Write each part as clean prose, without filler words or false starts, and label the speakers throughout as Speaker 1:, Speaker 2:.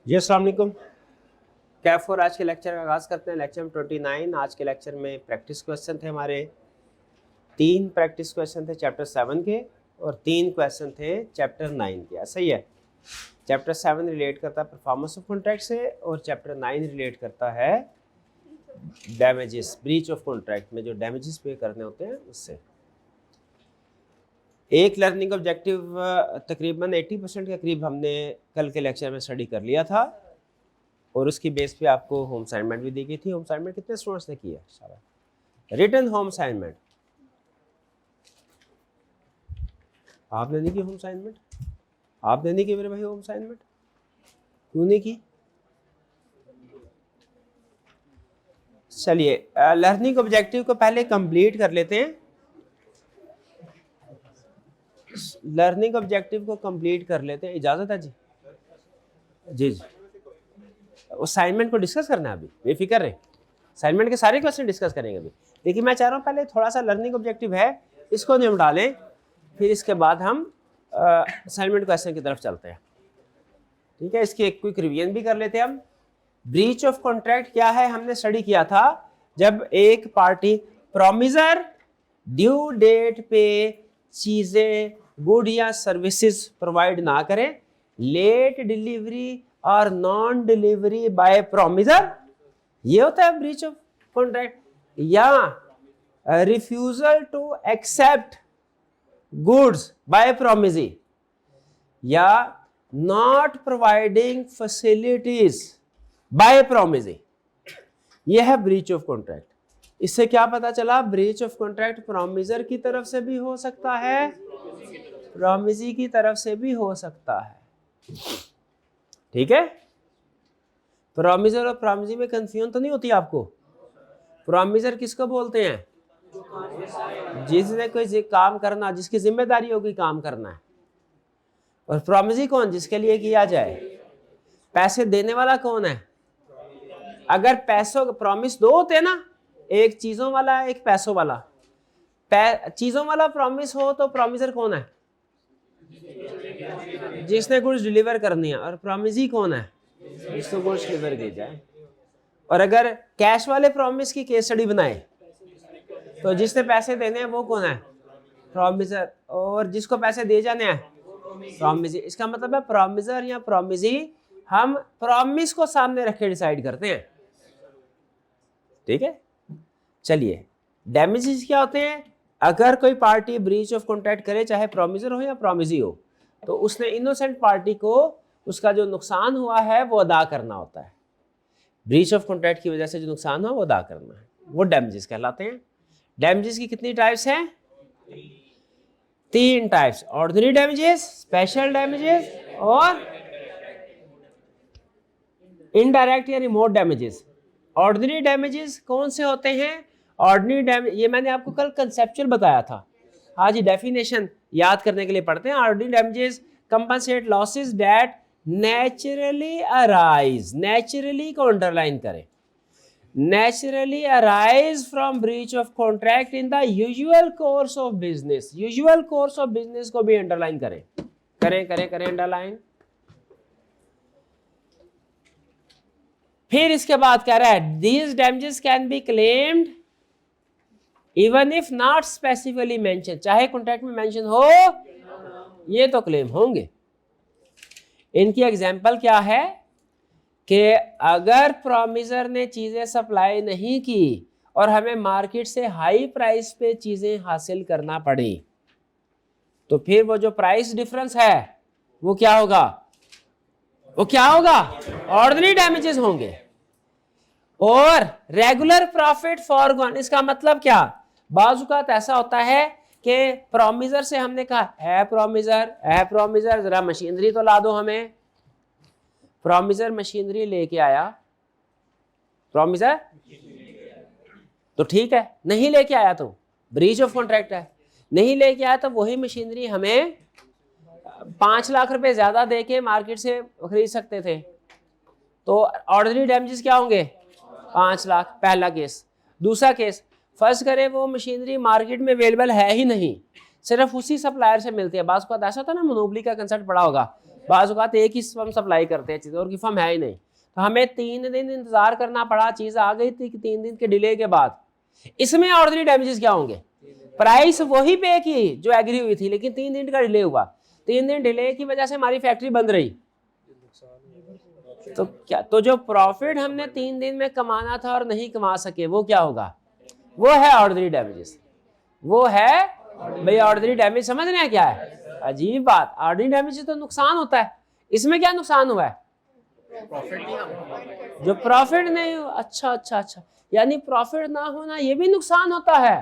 Speaker 1: जी अस्सलाम वालेकुम। कैफ और आज के लेक्चर का आगाज़ करते हैं। लेक्चर 29। आज के लेक्चर में प्रैक्टिस क्वेश्चन थे हमारे। 3 प्रैक्टिस क्वेश्चन थे चैप्टर 7 के और 3 क्वेश्चन थे चैप्टर 9 के। सही है। चैप्टर 7 रिलेट करता है परफॉर्मेंस ऑफ कॉन्ट्रैक्ट से और चैप्टर 9 रिलेट करता है डैमेजेस, ब्रीच ऑफ कॉन्ट्रैक्ट में जो डैमेजेस पे करने होते हैं उससे। एक लर्निंग ऑब्जेक्टिव तकरीबन 80% के करीब हमने कल के लेक्चर में स्टडी कर लिया था और उसकी बेस पे आपको होम असाइनमेंट भी दी गई थी। होम असाइनमेंट कितने स्टूडेंट्स ने किया? शाबाश। रिटन होम असाइनमेंट आपने नहीं की? होम असाइनमेंट आपने नहीं की मेरे भाई? होम असाइनमेंट क्यों नहीं की? चलिए लर्निंग ऑब्जेक्टिव को पहले कंप्लीट कर लेते हैं। लर्निंग ऑब्जेक्टिव को कंप्लीट कर लेते हैं। इजाज़त है जी? जी जी। असाइनमेंट को डिस्कस करना है अभी, बेफिक्र रहे। असाइनमेंट के सारे क्वेश्चन डिस्कस करेंगे अभी। देखिए मैं चाह रहा हूँ पहले थोड़ा सा लर्निंग ऑब्जेक्टिव है इसको निपटा लें, फिर इसके बाद हम असाइनमेंट क्वेश्चन की तरफ चलते हैं। ठीक है, इसकी एक क्विक रिवीजन भी कर लेते हैं हम। ब्रीच ऑफ कॉन्ट्रैक्ट क्या है हमने स्टडी किया था। जब एक पार्टी प्रॉमिसर ड्यू डेट पे चीजें, गुड या सर्विसेज प्रोवाइड ना करे, लेट डिलीवरी और नॉन डिलीवरी बाय प्रॉमिसर, ये होता है ब्रीच ऑफ कॉन्ट्रैक्ट। या refusal to accept goods by promisee, या not providing facilities by promisee, ये है ब्रीच ऑफ कॉन्ट्रैक्ट। इससे क्या पता चला? ब्रीच ऑफ कॉन्ट्रैक्ट प्रॉमिसर की तरफ से भी हो सकता है, प्रॉमिसी की तरफ से भी हो सकता है। ठीक है, प्रॉमिसर और प्रॉमिसी में कंफ्यूजन तो नहीं होती आपको? प्रॉमिसर किसको बोलते हैं? जिसने कोई काम करना, जिसकी जिम्मेदारी होगी काम करना है। और प्रॉमिसी कौन? जिसके लिए किया जाए। पैसे देने वाला कौन है? अगर पैसों प्रॉमिस दो होते हैं ना, एक चीजों वाला एक पैसों वाला। चीजों वाला प्रॉमिस हो तो प्रॉमिसर कौन है? जिसने गुड्स डिलीवर करनी है। और प्रॉमिसी कौन है? जिसको गुड्स डिलीवर की जाए। और अगर कैश वाले प्रॉमिस की केस स्टडी बनाए तो जिसने पैसे देने हैं वो कौन है? प्रॉमिसर। और जिसको पैसे दे जाने हैं प्रॉमिसी। इसका मतलब है प्रॉमिसर या प्रॉमिसी हम प्रॉमिस को सामने रख के डिसाइड करते हैं। ठीक है, चलिए डैमेजेस क्या होते हैं? अगर कोई पार्टी ब्रीच ऑफ कॉन्ट्रैक्ट करे, चाहे प्रॉमिसर हो या प्रॉमिसी हो, तो उसने इनोसेंट पार्टी को उसका जो नुकसान हुआ है वो अदा करना होता है। ब्रीच ऑफ कॉन्ट्रैक्ट की वजह से जो नुकसान हुआ वो अदा करना है, वो डैमेजेस कहलाते हैं। डैमेजेस की कितनी टाइप्स हैं? 3 types. Ordinary damages, special damages और इनडायरेक्ट या रिमोट डैमेजेस। ऑर्डिनरी डैमेजेस कौन से होते हैं? ऑर्डिनरी डैमेज, ये मैंने आपको कल कंसेप्चुअल बताया था। आज ये डेफिनेशन याद करने के लिए पढ़ते हैं। Ordinary damages compensate losses that naturally arise, naturally को अंडरलाइन करें, naturally arise from breach of contract in the usual course of business. Usual course of business को भी अंडरलाइन करें, करें करें करें अंडरलाइन। फिर इसके बाद कह रहा है these damages can be claimed even if not specifically mention, चाहे कॉन्ट्रैक्ट में मेंशन हो ये तो क्लेम होंगे। इनकी एग्जांपल क्या है कि अगर प्रॉमिसर ने चीजें सप्लाई नहीं की और हमें मार्केट से हाई प्राइस पे चीजें हासिल करना पड़ी, तो फिर वो जो प्राइस डिफरेंस है वो क्या होगा? वो क्या होगा? ऑर्डिनरी डैमेजेस होंगे। और रेगुलर प्रॉफिट फॉरगॉन, इसका मतलब क्या? बाजुकात ऐसा होता है कि प्रॉमिसर से हमने कहा है प्रॉमिसर जरा मशीनरी तो ला दो हमें। प्रॉमिसर मशीनरी लेके आया, प्रॉमिसर तो ठीक है, नहीं लेके आया तो ब्रीच ऑफ कॉन्ट्रैक्ट है। नहीं लेके आया तो वही मशीनरी हमें 5 लाख रुपए ज्यादा देके मार्केट से खरीद सकते थे, तो ऑर्डिनरी डैमेजेस क्या होंगे? 5 लाख। पहला केस। दूसरा केस, फर्ज करें वो मशीनरी मार्केट में अवेलेबल है ही नहीं, सिर्फ उसी सप्लायर से मिलती है। बात को ऐसा था ना, मोनोपोली का कंसेप्ट पड़ा होगा, बाज़ औक़ात एक ही फर्म सप्लाई करते हैं चीज़ें और की फर्म है ही नहीं, तो हमें 3 दिन इंतज़ार करना पड़ा, चीज़ आ गई थी कि 3 दिन के डिले के बाद। इसमें ऑर्डिनरी डैमेजेस क्या होंगे? प्राइस वही पे की जो एग्री हुई थी, लेकिन 3 दिन का डिले हुआ। 3 दिन डिले की वजह से हमारी फैक्ट्री बंद रही, तो क्या, तो जो प्रॉफिट हमने 3 दिन में कमाना था और नहीं कमा सके, वो क्या होगा? वो है ऑर्डिनरी डैमेजेस। वो है भाई ऑर्डिनरी डैमेज। समझ रहे हैं क्या है? अजीब बात, ऑर्डिनरी डैमेज तो नुकसान होता है, इसमें क्या नुकसान हुआ है? जो प्रॉफिट नहीं। अच्छा, यानी प्रॉफिट ना होना ये भी नुकसान होता है।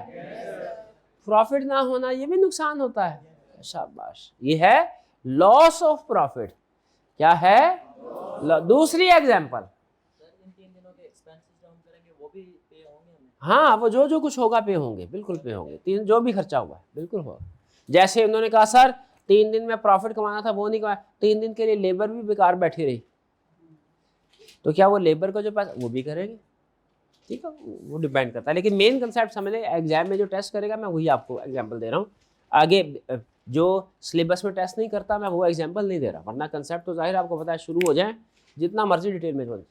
Speaker 1: प्रॉफिट ना होना ये भी नुकसान होता है। शाबाश, ये है लॉस ऑफ प्रॉफिट। क्या है? दूसरी एग्जांपल, हाँ, वो जो कुछ होगा पे होंगे, बिल्कुल पे होंगे। जो भी खर्चा हुआ है बिल्कुल होगा। जैसे उन्होंने कहा सर 3 दिन में प्रॉफिट कमाना था, वो नहीं कमाया, 3 दिन के लिए लेबर भी बेकार बैठी रही, तो क्या वो लेबर को जो पैसा वो भी करेंगे? ठीक है, वो डिपेंड करता है। लेकिन मेन कंसेप्ट समझ लें, एग्जाम में जो टेस्ट करेगा, मैं वही आपको एग्जांपल दे रहा हूँ। आगे जो सिलेबस में टेस्ट नहीं करता, मैं वो एग्जांपल नहीं दे रहा, वरना कंसेप्ट तो जाहिर आपको पता है, शुरू हो जाए जितना मर्जी डिटेल में बन।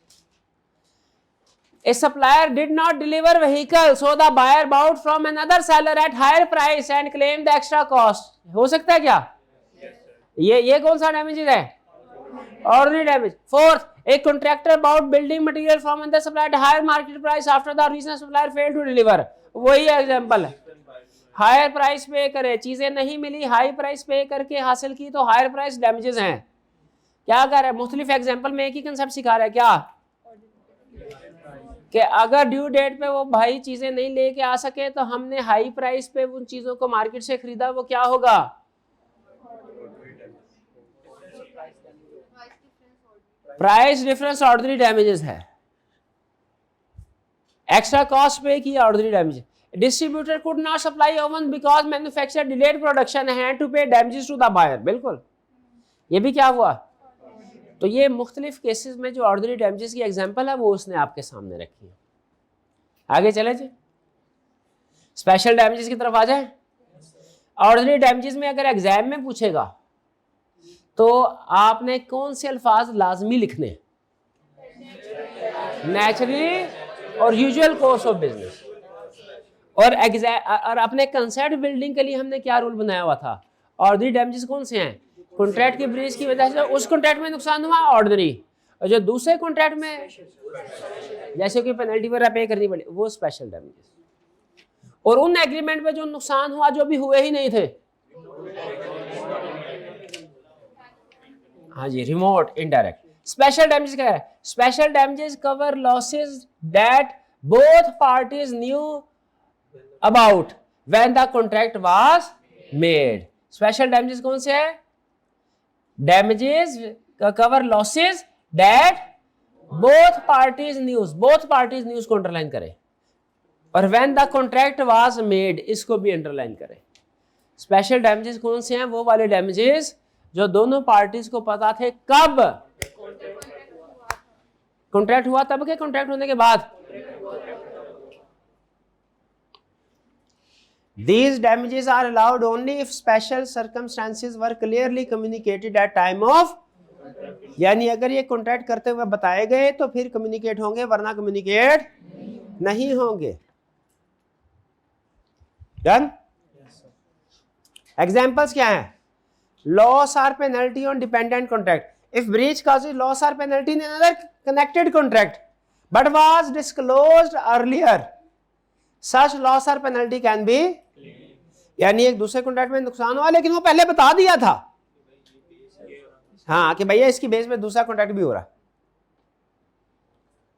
Speaker 1: A supplier did not deliver vehicle, so the buyer bought from another seller at higher price and claimed the extra cost. हो सकता है क्या? ये कौन सा डैमेज है? Ordinary damage. Fourth, a contractor bought building material from another supplier at higher market price after the original supplier failed to deliver. वही example है। हायर प्राइस पे करे, चीजें नहीं मिली, हाई प्राइस पे करके हासिल की, तो हायर प्राइस डैमेजेस हैं। क्या कर रहा है? मुख्तलिफ एग्जांपल में एक ही कंसेप्ट सिखा रहा है। क्या कि अगर ड्यू डेट पे वो भाई चीजें नहीं लेके आ सके, तो हमने हाई प्राइस पे उन चीजों को मार्केट से खरीदा, वो क्या होगा? प्राइस डिफरेंस ऑर्डिनरी डैमेजेस है। एक्स्ट्रा कॉस्ट पे की ordinary damage. Distributor could not supply oven because manufacturer delayed production had to pay damages to the buyer. बिल्कुल, ये भी क्या हुआ? तो ये मुख्तलिफ केसेस में जो ऑर्डिनरी डैमेजेस की एग्जांपल है, वो उसने आपके सामने रखी है। आगे चले जी, स्पेशल डैमेजेस की तरफ आ जाए। ऑर्डिनरी डैमेजेस में अगर एग्जाम में पूछेगा, तो आपने कौन से अल्फाज लाजमी लिखने? नेचुरली और यूजुअल कोर्स ऑफ बिजनेस। और अपने कंसेप्ट बिल्डिंग के लिए हमने क्या रूल बनाया हुआ था? ऑर्डिनरी डैमेजेस कौन से हैं? कॉन्ट्रैक्ट की ब्रीच की वजह से उस कॉन्ट्रैक्ट में नुकसान हुआ, ऑर्डिनरी। और जो दूसरे कॉन्ट्रैक्ट में जैसे कि पेनल्टी वगैरह पे करनी पड़ी, वो स्पेशल डैमेजेस। और उन एग्रीमेंट में जो नुकसान हुआ, जो भी हुए ही नहीं थे, हाँ जी, रिमोट इनडायरेक्ट। स्पेशल डैमेजेस क्या है? Special damages cover losses that both parties knew about when the contract was made. Special damages कौन से है? Damages cover losses that both parties news. Both parties news को अंडरलाइन करें, और when the contract was made, इसको भी underline करें। Special damages कौन से हैं? वो वाले डैमेजेस जो दोनों पार्टीज को पता थे। कब? कॉन्ट्रैक्ट हुआ तब के कॉन्ट्रैक्ट होने के बाद। These damages are allowed only if special circumstances were clearly communicated at time of, यानी अगर ये कॉन्ट्रैक्ट करते हुए बताए गए तो फिर कम्युनिकेट होंगे, वरना कम्युनिकेट नहीं होंगे। डन? एग्जांपल्स क्या हैं? Loss or penalty on dependent contract if breach causes loss or penalty in another connected contract but was disclosed earlier, such loss or penalty can be, यानी एक दूसरे कॉन्ट्रैक्ट में नुकसान हुआ लेकिन वो पहले बता दिया था, हाँ, कि भैया इसकी बेस में दूसरा कॉन्ट्रैक्ट भी हो रहा।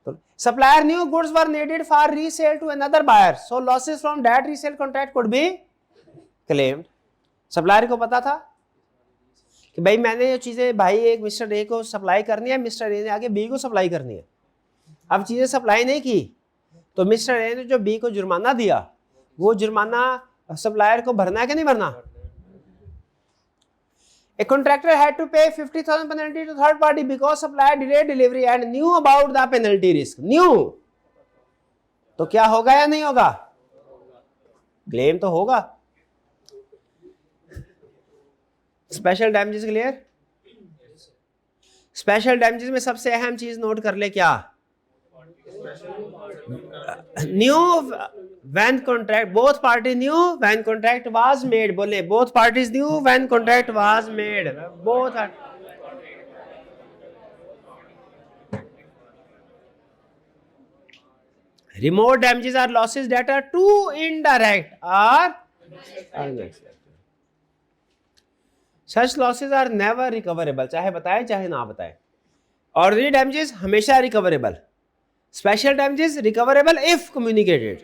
Speaker 1: तो supplier new goods were needed for resale to another buyer, so losses from that resale contract could be claimed. Supplier को पता था कि भाई मैंने ये चीजें भाई एक मिस्टर ए को सप्लाई करनी है, मिस्टर ए ने आगे बी को सप्लाई करनी है। अब चीजें सप्लाई नहीं की, तो मिस्टर ए ने जो बी को जुर्माना दिया, वो जुर्माना सप्लायर को भरना है कि नहीं भरना? A contractor had to pay 50,000 penalty to third party because supplier delayed delivery and knew about the penalty risk. Knew, तो क्या होगा या नहीं होगा? क्लेम तो होगा। Special damages clear? Special damages में सबसे अहम चीज नोट कर ले, क्या? Knew when contract, both party knew when contract was made, बोले both parties knew when contract was made, both. Remote damages are losses that are too indirect or unexpected, such losses are never recoverable, चाहे बताएं चाहे ना बताएं। Ordinary damages हमेशा recoverable, special damages recoverable if communicated,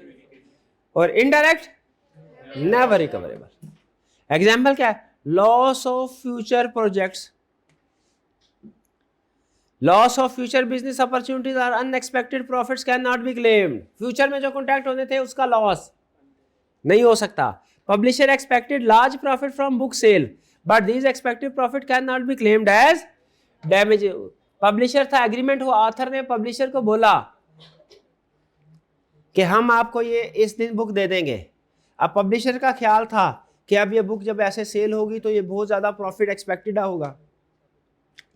Speaker 1: और indirect never recoverable. Example क्या है? Loss of future projects, loss of future business opportunities or unexpected profits can not be claimed, future में जो कॉन्ट्रैक्ट होने थे उसका लॉस नहीं हो सकता। Publisher expected large profit from book sale but these expected profit can not be claimed as damage. Publisher था, agreement हुआ, ऑथर ने पब्लिशर को बोला कि हम आपको ये इस दिन बुक दे देंगे। अब पब्लिशर का ख्याल था कि अब ये बुक जब ऐसे सेल होगी तो ये बहुत ज्यादा प्रॉफिट एक्सपेक्टेड होगा।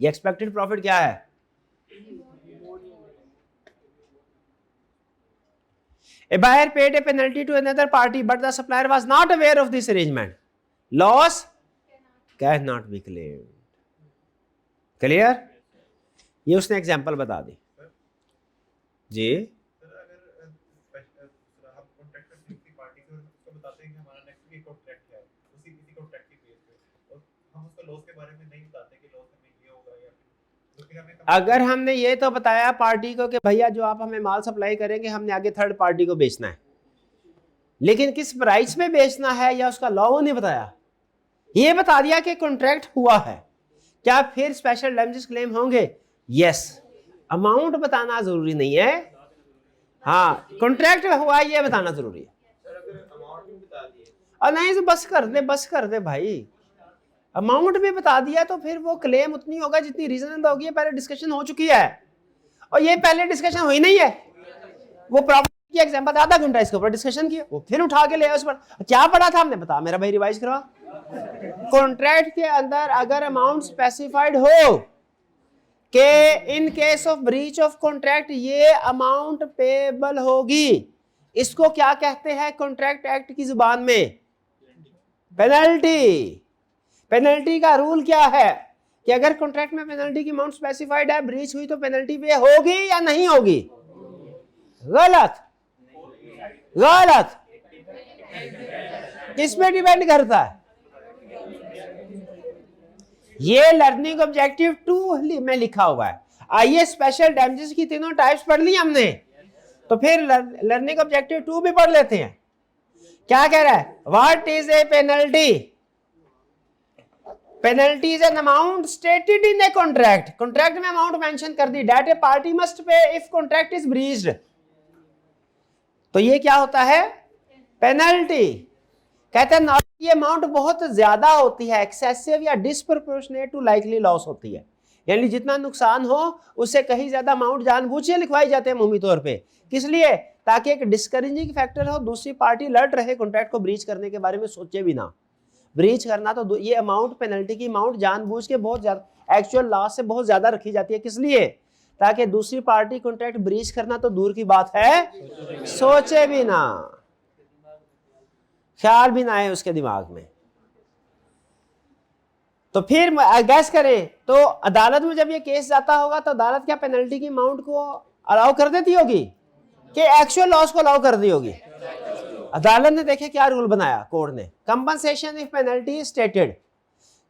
Speaker 1: ये एक्सपेक्टेड प्रॉफिट क्या है? A buyer paid a penalty to another party but the supplier was not aware of this arrangement. Loss cannot be claimed. Clear? ये उसने एग्जांपल बता दी जी। अगर हमने ये तो बताया पार्टी को कि भैया जो आप हमें माल सप्लाई करेंगे हमने आगे थर्ड पार्टी को बेचना है, लेकिन किस प्राइस में बेचना है या उसका लॉ नहीं बताया, ये बता दिया कि कॉन्ट्रैक्ट हुआ है, क्या फिर स्पेशल डैमेजेस क्लेम होंगे? यस। अमाउंट बताना जरूरी नहीं है, हाँ कॉन्ट्रैक्ट हुआ ये बताना जरूरी है। और नहीं तो बस कर दे भाई, अमाउंट भी बता दिया तो फिर वो क्लेम उतनी होगा जितनी रीजनेबल होगी। पहले डिस्कशन हो चुकी है और ये पहले डिस्कशन हुई नहीं है। वो प्रॉपर्टी की एग्जांपल आधा घंटा इसके ऊपर डिस्कशन किया, वो फिर उठा के ले आया उस पर। क्या पढ़ा था हमने? बता मेरा भाई, रिवाइज करा। कॉन्ट्रैक्ट के अंदर अगर अमाउंट स्पेसिफाइड हो कि in case of breach of contract ये अमाउंट पेबल होगी, इसको क्या कहते हैं कॉन्ट्रैक्ट एक्ट की जुबान में? पेनल्टी। पेनल्टी का रूल क्या है कि अगर कॉन्ट्रैक्ट में पेनल्टी की अमाउंट स्पेसिफाइड है, ब्रीच हुई तो पेनल्टी पे होगी या नहीं होगी? गलत। गलत। किस पे डिपेंड करता है? ये लर्निंग ऑब्जेक्टिव 2 में लिखा हुआ है। आइए स्पेशल डैमेजेस की तीनों टाइप्स पढ़ ली हमने, तो फिर लर्निंग ऑब्जेक्टिव 2 भी पढ़ लेते हैं। क्या कह रहा है? What is a penalty? Penalty is an amount stated in a contract, contract में अमाउंट मेंशन कर दी, that a party must pay if contract is breached. तो ये क्या होता है? पेनल्टी। कहते हैं ये अमाउंट बहुत ज्यादा होती है, एक्सेसिव या डिस्प्रोपोर्शनेट टू लाइकली लॉस होती है, यानी जितना नुकसान हो उससे कहीं ज्यादा अमाउंट जानबूझ के लिखवाई जाते हैं मुहम्मी तौर पे। किस लिए? ताकि एक डिस्करेजिंग फैक्टर हो, दूसरी पार्टी अलर्ट रहे, कॉन्ट्रैक्ट को ब्रीच करने के बारे में सोचे भी ना। ब्रीच करना तो ये अमाउंट, पेनल्टी की अमाउंट जानबूझ के बहुत ज्यादा, एक्चुअल लॉस से बहुत ज्यादा रखी जाती है। किस लिए? ताकि दूसरी पार्टी कॉन्ट्रैक्ट ब्रीच करना तो दूर की बात है, सोचे भी ना, ख्याल भी ना आए उसके दिमाग में। तो फिर गैस करें तो अदालत में जब ये केस जाता होगा तो अदालत क्या पेनल्टी की अमाउंट को अलाउ कर देती होगी कि एक्चुअल लॉस को अलाउ कर दी होगी? अदालत ने देखे क्या रूल बनाया कोर्ट ने, compensation if penalty stated,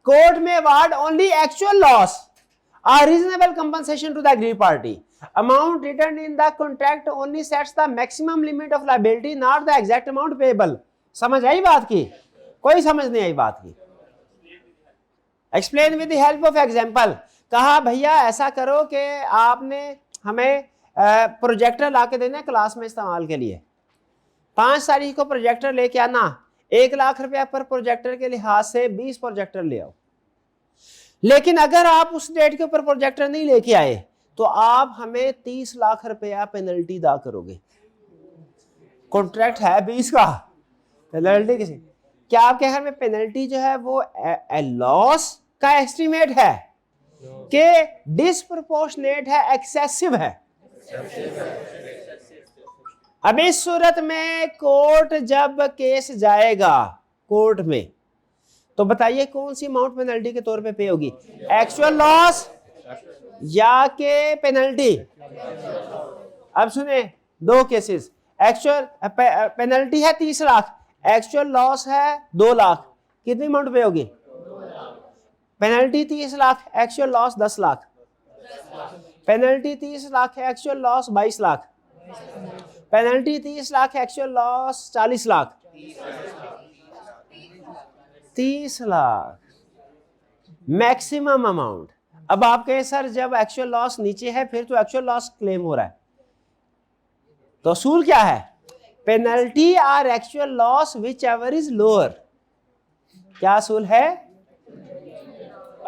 Speaker 1: court में अवार्ड ओनली एक्चुअल लॉस और reasonable compensation to the agreed party, amount return in the contract only sets the maximum limit of liability not the exact amount payable. समझ आई बात की? कोई समझ नहीं आई बात की? Explain with the help of example. कहा भैया ऐसा करो कि आपने हमें प्रोजेक्टर ला के देना क्लास में इस्तेमाल के लिए, 5 तारीख को प्रोजेक्टर लेके आना, 1 लाख रुपया पर प्रोजेक्टर के लिहाज से 20 प्रोजेक्टर ले आओ। लेकिन अगर आप उस डेट के ऊपर प्रोजेक्टर नहीं लेके आए तो आप हमें 30 लाख रुपया पेनल्टी अदा करोगे। कॉन्ट्रैक्ट है 20 का, पेनल्टी किसी, क्या आपके घर में पेनल्टी जो है वो लॉस का एस्टिमेट है कि डिसप्रोपोर्शनेट है, एक्सेसिव है। अब इस सूरत में कोर्ट जब केस जाएगा कोर्ट में, तो बताइए कौन सी अमाउंट पेनल्टी के तौर पे पे होगी, एक्चुअल लॉस या के पेनल्टी। अब सुने दो केसेस, एक्चुअल पेनल्टी है 30 लाख, एक्चुअल लॉस है 2 लाख, कितनी अमाउंट पे होगी, penalty 30 lakh, actual loss 10 lakh, penalty 30 lakh, actual loss 22 lakh, penalty 30 lakh, actual loss 40 lakh, 30 lakh maximum amount. अब आप कहें सर जब एक्चुअल लॉस नीचे है फिर तो एक्चुअल लॉस क्लेम हो रहा है, तो असूल क्या है, penalty or actual loss whichever is lower. क्या असूल है,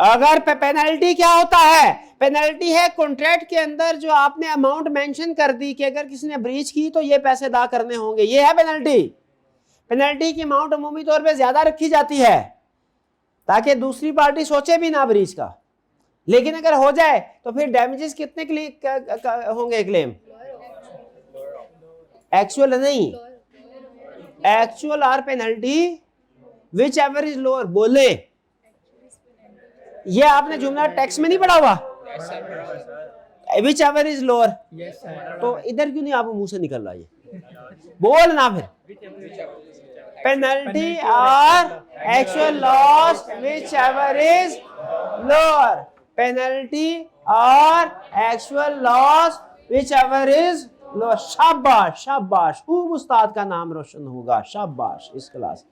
Speaker 1: अगर पेनल्टी क्या होता है, पेनल्टी है कॉन्ट्रैक्ट के अंदर जो आपने अमाउंट मेंशन कर दी कि अगर किसी ने ब्रीच की तो ये पैसे अदा करने होंगे, ये है पेनल्टी। पेनल्टी की अमाउंट अमूमी तौर पे ज्यादा रखी जाती है ताकि दूसरी पार्टी सोचे भी ना ब्रीच का, लेकिन अगर हो जाए तो फिर डैमेजेस कितने होंगे क्लेम, एक्चुअल नहीं, actual or penalty whichever is lower. बोले ये आपने जुमला टेक्स्ट में नहीं पढ़ा हुआ, विच एवर इज लोअर, तो इधर क्यों नहीं आप मुंह से निकल रहा, ये बोलना फिर, penalty or actual loss whichever is lower, penalty or actual loss whichever is lower. शाबाश शाबाश, खूब उस्ताद का नाम रोशन होगा, शाबाश इस class.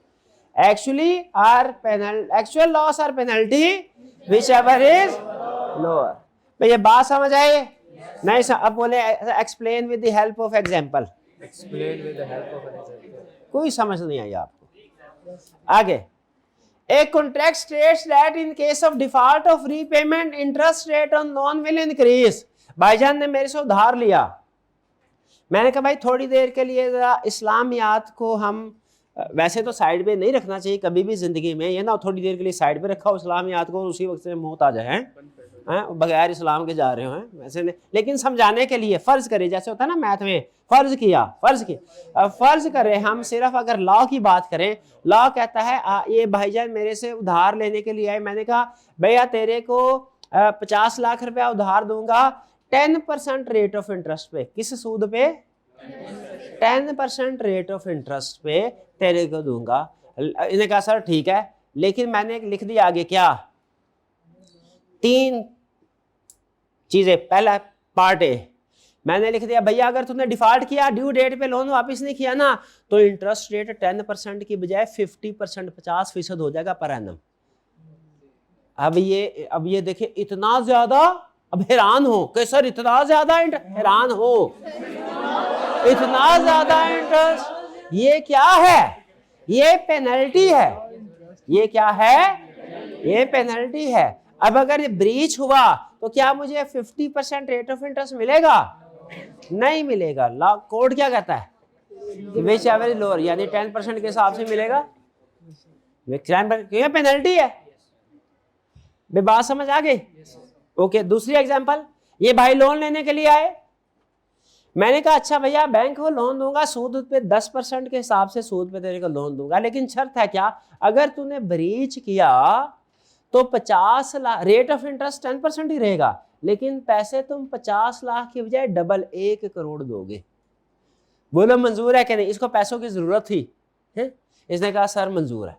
Speaker 1: Actually or penalty, actual loss or penalty whichever is lower. तो ये बात समझ आए नहीं? अब बोले explain with the help of example, explain with the help of example. कोई समझ नहीं आई आपको? आगे, A contract states that in case of default of repayment, interest rate on loan will increase. भाईजान ने मेरे से उधार लिया, मैंने कहा भाई थोड़ी देर के लिए जरा इस्लामियात को हम, वैसे तो साइड पे नहीं रखना चाहिए कभी भी जिंदगी में, ये ना थोड़ी देर के लिए साइड पे रखा हो इस्लामियात को और उसी वक्त से मौत आ जाए हैं, बगैर इस्लाम के जा रहे हो हैं, वैसे नहीं, लेकिन समझाने के लिए फर्ज करे, जैसे होता है ना मैथ में, फर्ज किया, फर्ज करें हम सिर्फ अगर लॉ की बात करें, लॉ कहता है ये भाईजान मेरे से उधार लेने के लिए आए, मैंने कहा भैया तेरे को 50 लाख रुपया उधार दूंगा 10% रेट ऑफ इंटरेस्ट पे, किस सूद पे, 10% रेट ऑफ इंटरेस्ट पे तेरे को दूंगा। इन्हें कहा सर ठीक है, लेकिन मैंने लिख दिया आगे क्या, 3 चीजें। पहला पार्ट ए, मैंने लिख दिया भैया अगर तुमने डिफॉल्ट किया, ड्यू डेट पे लोन वापस नहीं किया ना, तो इंटरेस्ट रेट 10% की बजाय 50%, 50% हो जाएगा पर एनम। अब ये देखिए इतना ज्यादा, अब हैरान हो कि सर इतना ज्यादा, हैरान हो इतना ज्यादा इंटरेस्ट, ये क्या है, ये पेनल्टी है, ये क्या है, ये पेनल्टी है। अब अगर ये ब्रीच हुआ तो क्या मुझे 50% रेट ऑफ इंटरेस्ट मिलेगा, नहीं मिलेगा। लॉ कोड क्या कहता है, विच एवरेज लोअर, यानी 10% के हिसाब से मिलेगा, क्यों पेनल्टी है। बात समझ आ गई? ओके, दूसरी एग्जांपल, ये भाई लोन लेने के लिए आए, मैंने कहा अच्छा भैया बैंक को लोन दूंगा, सूद पे 10% के हिसाब से सूद पे तेरे को लोन दूंगा, लेकिन शर्त है क्या, अगर तूने ब्रीच किया तो 50 लाख, रेट ऑफ इंटरेस्ट 10% ही रहेगा, लेकिन पैसे तुम 50 लाख की बजाय डबल 1 करोड़ दोगे। बोलो मंजूर है कि नहीं? इसको पैसों की जरूरत थी है? इसने कहा सर मंजूर है।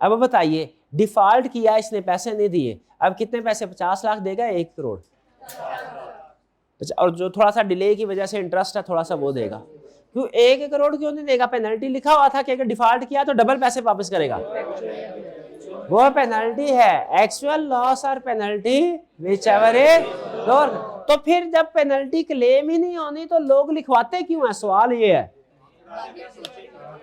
Speaker 1: अब बताइए डिफॉल्ट किया, इसने पैसे नहीं दिए, अब कितने पैसे, 50 लाख देगा, 1 करोड़, और जो थोड़ा सा डिले की वजह से इंटरेस्ट है थोड़ा सा वो देगा। क्यों 1 करोड़ क्यों नहीं देगा? पेनल्टी लिखा हुआ था कि अगर डिफॉल्ट किया तो डबल पैसे वापस करेगा, वो पेनल्टी है, एक्चुअल लॉस और penalty whichever is lower. तो फिर जब पेनल्टी क्लेम ही नहीं होनी तो लोग लिखवाते क्यों है? सवाल ये है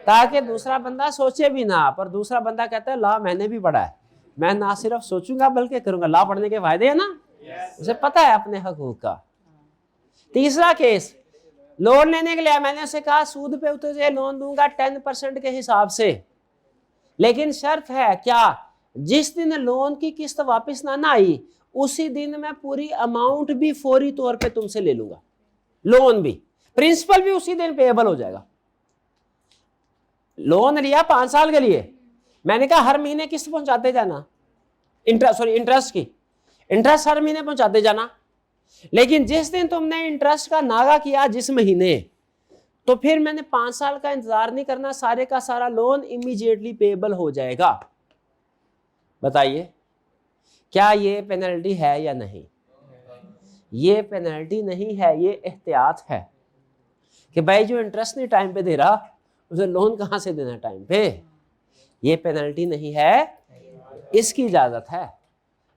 Speaker 1: ताकि दूसरा बंदा सोचे भी ना, पर दूसरा बंदा कहता है लॉ मैंने भी पढ़ा है, मैं ना सिर्फ सोचूंगा बल्कि करूंगा। लॉ पढ़ने के फायदे है ना, उसे पता है अपने हकूक का। तीसरा केस, लोन लेने के लिए मैंने उसे कहा सूद पे तुझे लोन दूंगा 10% के हिसाब से, लेकिन शर्त है क्या, जिस दिन लोन की किस्त वापस ना आई उसी दिन मैं पूरी अमाउंट भी फौरी तौर पे तुमसे ले लूंगा, लोन भी, प्रिंसिपल भी उसी दिन पेएबल हो जाएगा। लोन लिया 5 साल के लिए, मैंने कहा हर महीने किस्त पहुंचाते जाना, इंटरेस्ट की, इंटरेस्ट हर महीने पहुंचाते जाना। लेकिन जिस दिन तुमने इंटरेस्ट का नागा किया जिस महीने, तो फिर मैंने 5 साल का इंतजार नहीं करना, सारे का सारा लोन इमीडिएटली पेएबल हो जाएगा। बताइए क्या ये पेनल्टी है या नहीं? ये पेनल्टी नहीं है, ये एहतियात है कि भाई जो इंटरेस्ट नहीं टाइम पे दे रहा उसे लोन कहां से देना टाइम पे। ये पेनल्टी नहीं है, इसकी इजाजत है,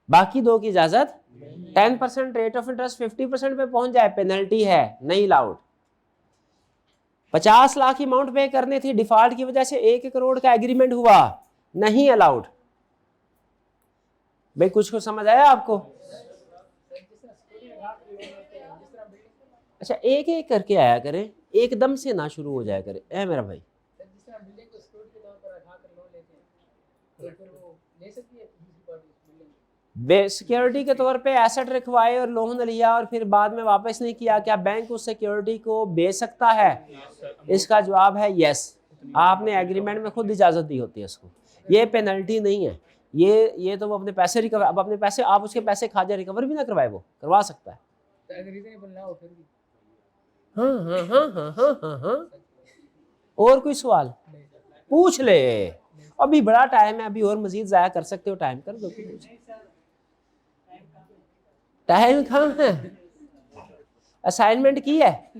Speaker 1: बाकी दो की इजाजत। 10% रेट ऑफ इंटरेस्ट 50% पे पहुंच जाए, पेनल्टी है, नहीं अलाउड। 50 लाख की अमाउंट पे करनी थी, डिफॉल्ट की वजह से 1 करोड़ का एग्रीमेंट हुआ, नहीं अलाउड। भाई कुछ समझ आया आपको? अच्छा, एक एक करके आया करें, एकदम से ना शुरू हो जाया करे। ए मेरा भाई, सिक्योरिटी के तौर पे एसेट रखवाए और लोन लिया और फिर बाद में वापस नहीं किया, क्या बैंक उस सिक्योरिटी को बेच सकता है? इसका जवाब है यस। आपने एग्रीमेंट में खुद इजाजत दी होती है उसको। ये पेनल्टी नहीं है, ये तो वो अपने पैसे रिकवर, अब अपने पैसे, आप उसके पैसे खा जाए, रिकवर भी ना करवाए, वो करवा सकता है। हाँ। और कोई सवाल पूछ ले, अभी बड़ा टाइम है, अभी और मजीद जाया कर सकते हो टाइम, कर दो। टाइम कहाँ है? असाइनमेंट की है,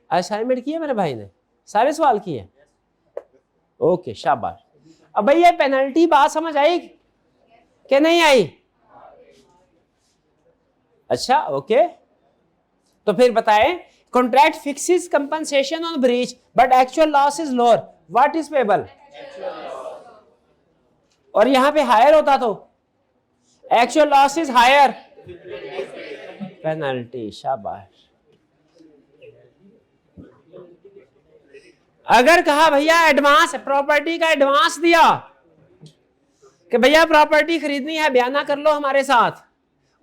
Speaker 1: असाइनमेंट की है मेरे भाई ने, सारे सवाल किए। ओके शाबाश। अब भाई ये पेनल्टी बात समझ आई कि नहीं आई? अच्छा ओके, तो फिर बताएं, contract fixes compensation on breach but actual loss is lower, what is payable? और यहां पे हायर होता तो actual loss is higher, penalty. शाबाश। अगर कहा भैया एडवांस, प्रॉपर्टी का एडवांस दिया कि भैया प्रॉपर्टी खरीदनी है, बयाना कर लो हमारे साथ,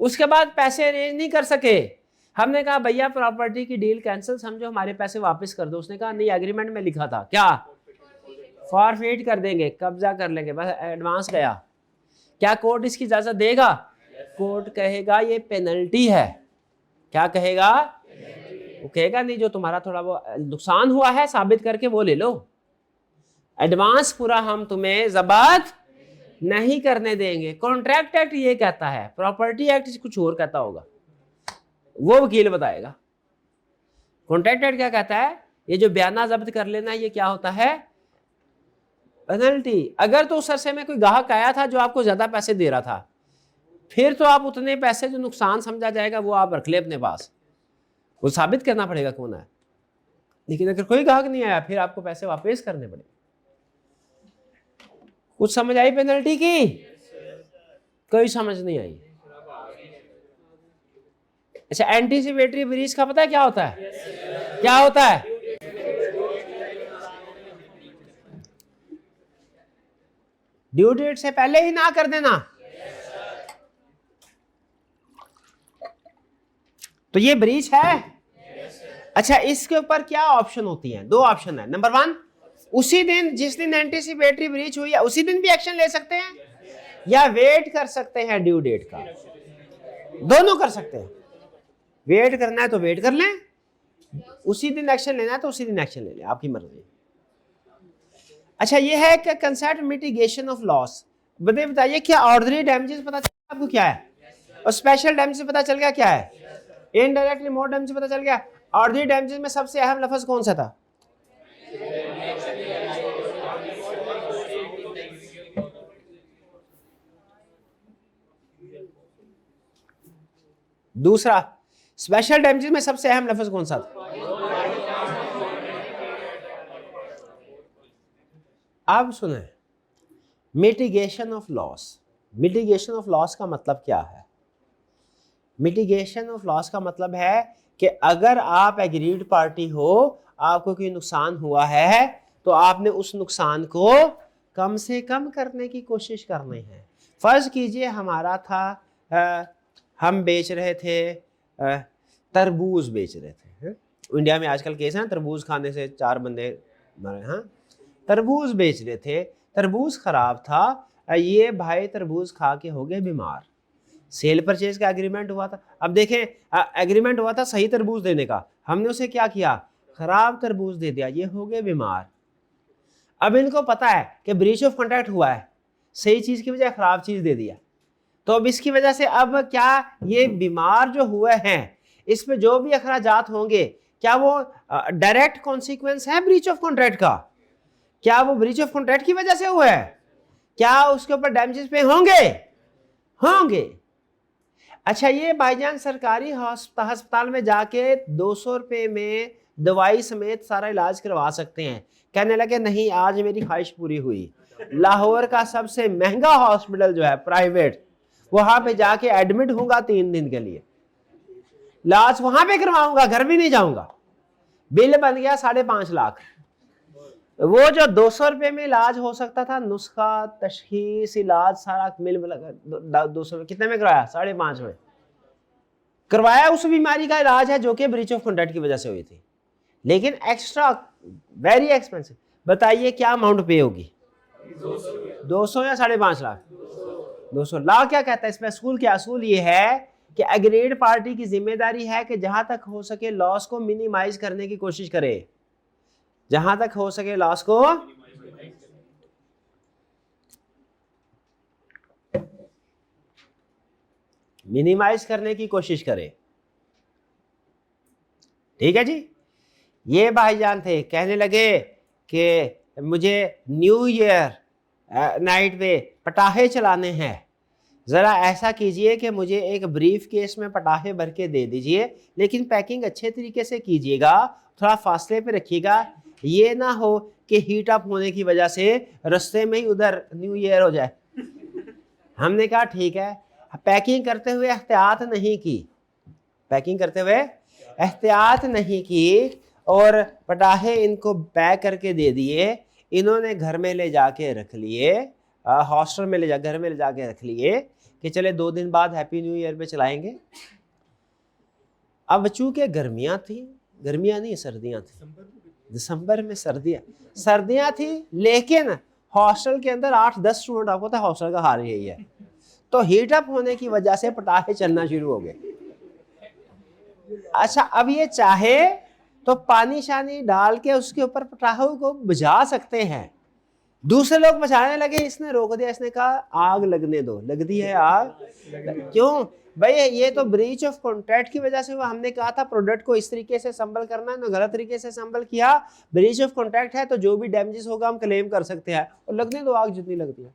Speaker 1: उसके बाद पैसे अरेंज नहीं कर सके, हमने कहा भैया प्रॉपर्टी की डील कैंसिल समझो, हमारे पैसे वापस कर दो। उसने कहा नहीं, एग्रीमेंट में लिखा था क्या, फॉरफिट कर देंगे, कब्जा कर लेंगे, बस एडवांस गया। क्या कोर्ट इसकी इजाजत देगा? कोर्ट कहेगा ये पेनल्टी है। क्या कहेगा? वो कहेगा नहीं, जो तुम्हारा थोड़ा वो नुकसान हुआ है साबित करके वो ले लो, एडवांस पूरा हम तुम्हें जब्त नहीं करने देंगे। कॉन्ट्रैक्ट एक्ट ये कहता है, प्रॉपर्टी एक्ट कुछ और कहता होगा, वो वकील बताएगा। कॉन्ट्रैक्ट एक्ट क्या कहता है? ये जो बयाना जब्त कर लेना, ये क्या होता है? पेनल्टी। अगर तो उस अरसे में कोई ग्राहक आया था जो आपको ज्यादा पैसे दे रहा था, फिर तो आप उतने पैसे जो नुकसान समझा जाएगा वो आप रख ले अपने पास, वो साबित करना पड़ेगा कौन है। लेकिन अगर कोई ग्राहक नहीं आया, फिर आपको पैसे वापस करने पड़े। कुछ समझ आई पेनल्टी की? कोई समझ नहीं आई? अच्छा, एंटीसिपेटरी ब्रीच का पता है क्या होता है? क्या होता है? ड्यू डेट से पहले ही ना कर देना। तो ये ब्रीच है। अच्छा, इसके ऊपर क्या ऑप्शन होती हैं? 2 ऑप्शन है। नंबर 1, उसी दिन जिस दिन एंटीसिपेटरी ब्रीच हुई है उसी दिन भी एक्शन ले सकते हैं, या वेट कर सकते हैं ड्यू डेट का। दोनों कर सकते हैं। वेट करना है तो वेट कर लें, उसी दिन एक्शन लेना है तो उसी दिन एक्शन ले लें, आपकी मर्जी। अच्छा, ये है कि कंसेप्ट मिटिगेशन ऑफ लॉस। बताइए क्या ऑर्डिनरी डैमेजेस पता चला आपको क्या है, और स्पेशल डैमेजेस पता चल गया क्या है, इनडायरेक्टली मोर डैमेजेस पता चल गया। ऑर्डिनरी डैमेजेस में सबसे अहम लफ्ज कौन सा था? दूसरा। स्पेशल डैमेजेस में सबसे अहम लफ्ज कौन सा था? अब सुने, mitigation of loss. Mitigation of loss का मतलब क्या है? मिटिगेशन ऑफ लॉस का मतलब है कि अगर आप एग्रीड पार्टी हो, आपको कोई नुकसान हुआ है, तो आपने उस नुकसान को कम से कम करने की कोशिश करनी है। फर्ज कीजिए हमारा था हम बेच रहे थे तरबूज बेच रहे थे। इंडिया में आजकल केस है ना, तरबूज खाने से 4 बंदे मरे। हाँ, तरबूज बेच रहे थे, तरबूज खराब था, ये भाई तरबूज खा के हो गए बीमार। सेल परचेज का एग्रीमेंट हुआ था। अब देखें, एग्रीमेंट हुआ था सही तरबूज देने का, हमने उसे क्या किया, खराब तरबूज दे दिया, ये हो गए बीमार। अब इनको पता है कि ब्रीच ऑफ कॉन्ट्रैक्ट हुआ है, सही चीज की बजाय खराब चीज दे दिया। तो अब इसकी वजह से अब क्या ये बीमार जो हुए हैं, इस पे जो भी अखराजात होंगे, क्या वो डायरेक्ट कॉन्सिक्वेंस है ब्रीच ऑफ कॉन्ट्रैक्ट का? क्या वो ब्रीच ऑफ कॉन्ट्रैक्ट की वजह से हुआ है? क्या उसके ऊपर डैमेजेस पे होंगे? होंगे। अच्छा, ये भाईजान सरकारी अस्पताल में जाके 200 रुपये में दवाई समेत सारा इलाज करवा सकते हैं। कहने लगे नहीं, आज मेरी ख्वाहिश पूरी हुई, लाहौर का सबसे महंगा हॉस्पिटल जो है प्राइवेट, वहां पे जाके एडमिट होऊंगा 3 दिन के लिए, इलाज वहां पे करवाऊंगा, घर भी नहीं जाऊंगा। बिल बन गया 5.5 लाख। वो जो 200 रुपये में इलाज हो सकता था, नुस्खा, तशखीस, इलाज सारा मिल 200 कितने में करवाया? 5.5 में करवाया। उस बीमारी का इलाज है जो कि ब्रीच ऑफ कॉन्ट्रैक्ट की वजह से हुई थी, लेकिन एक्स्ट्रा वेरी एक्सपेंसिव। बताइए क्या अमाउंट पे होगी? 200 या 5.5 लाख? 200 लाख। क्या कहता है इसमें असूल? क्या असूल ये है कि एग्रीड पार्टी की जिम्मेदारी है कि जहां तक हो सके लॉस को मिनिमाइज करने की कोशिश करे, जहां तक हो सके लॉस को मिनिमाइज करने की कोशिश करे। ठीक है जी। ये भाईजान थे, कहने लगे कि मुझे न्यू ईयर नाइट पे पटाखे चलाने हैं, ज़रा ऐसा कीजिए कि मुझे एक ब्रीफ केस में पटाखे भर के दे दीजिए, लेकिन पैकिंग अच्छे तरीके से कीजिएगा, थोड़ा फासले पे रखिएगा, ये ना हो कि हीट अप होने की वजह से रास्ते में ही उधर न्यू ईयर हो जाए। हमने कहा ठीक है। पैकिंग करते हुए एहतियात नहीं की, पैकिंग करते हुए एहतियात नहीं की और पटाखे इनको पैक करके दे दिए। इन्होंने घर में ले जाके रख लिए, हॉस्टल में घर में ले जाके रख लिए कि चले 2 दिन बाद हैप्पी न्यू ईयर पे चलाएंगे। अब चूंकि गर्मियां थी, गर्मियां नहीं सर्दियां थी, दिसंबर में सर्दियां थी, लेकिन हॉस्टल के अंदर 8-10 स्टूडेंट, आपको पता है हॉस्टल का हाल यही है, तो हीट अप होने की वजह से पटाखे चलना शुरू हो गए। अच्छा, अब ये चाहे तो पानी शानी डाल के उसके ऊपर पटाखों को बुझा सकते हैं। दूसरे लोग बचाने लगे, इसने रोक दिया, इसने कहा आग लगने दो। लगती है आग? क्यों भाई? ये तो ब्रीच ऑफ कॉन्ट्रैक्ट की वजह से हुआ। हमने कहा था प्रोडक्ट को इस तरीके से संभल करना है, ना गलत तरीके से संभल किया। ब्रीच ऑफ कॉन्ट्रैक्ट है तो जो भी डैमेजेस होगा हम क्लेम कर सकते हैं, और लगने दो आग जितनी लगती है।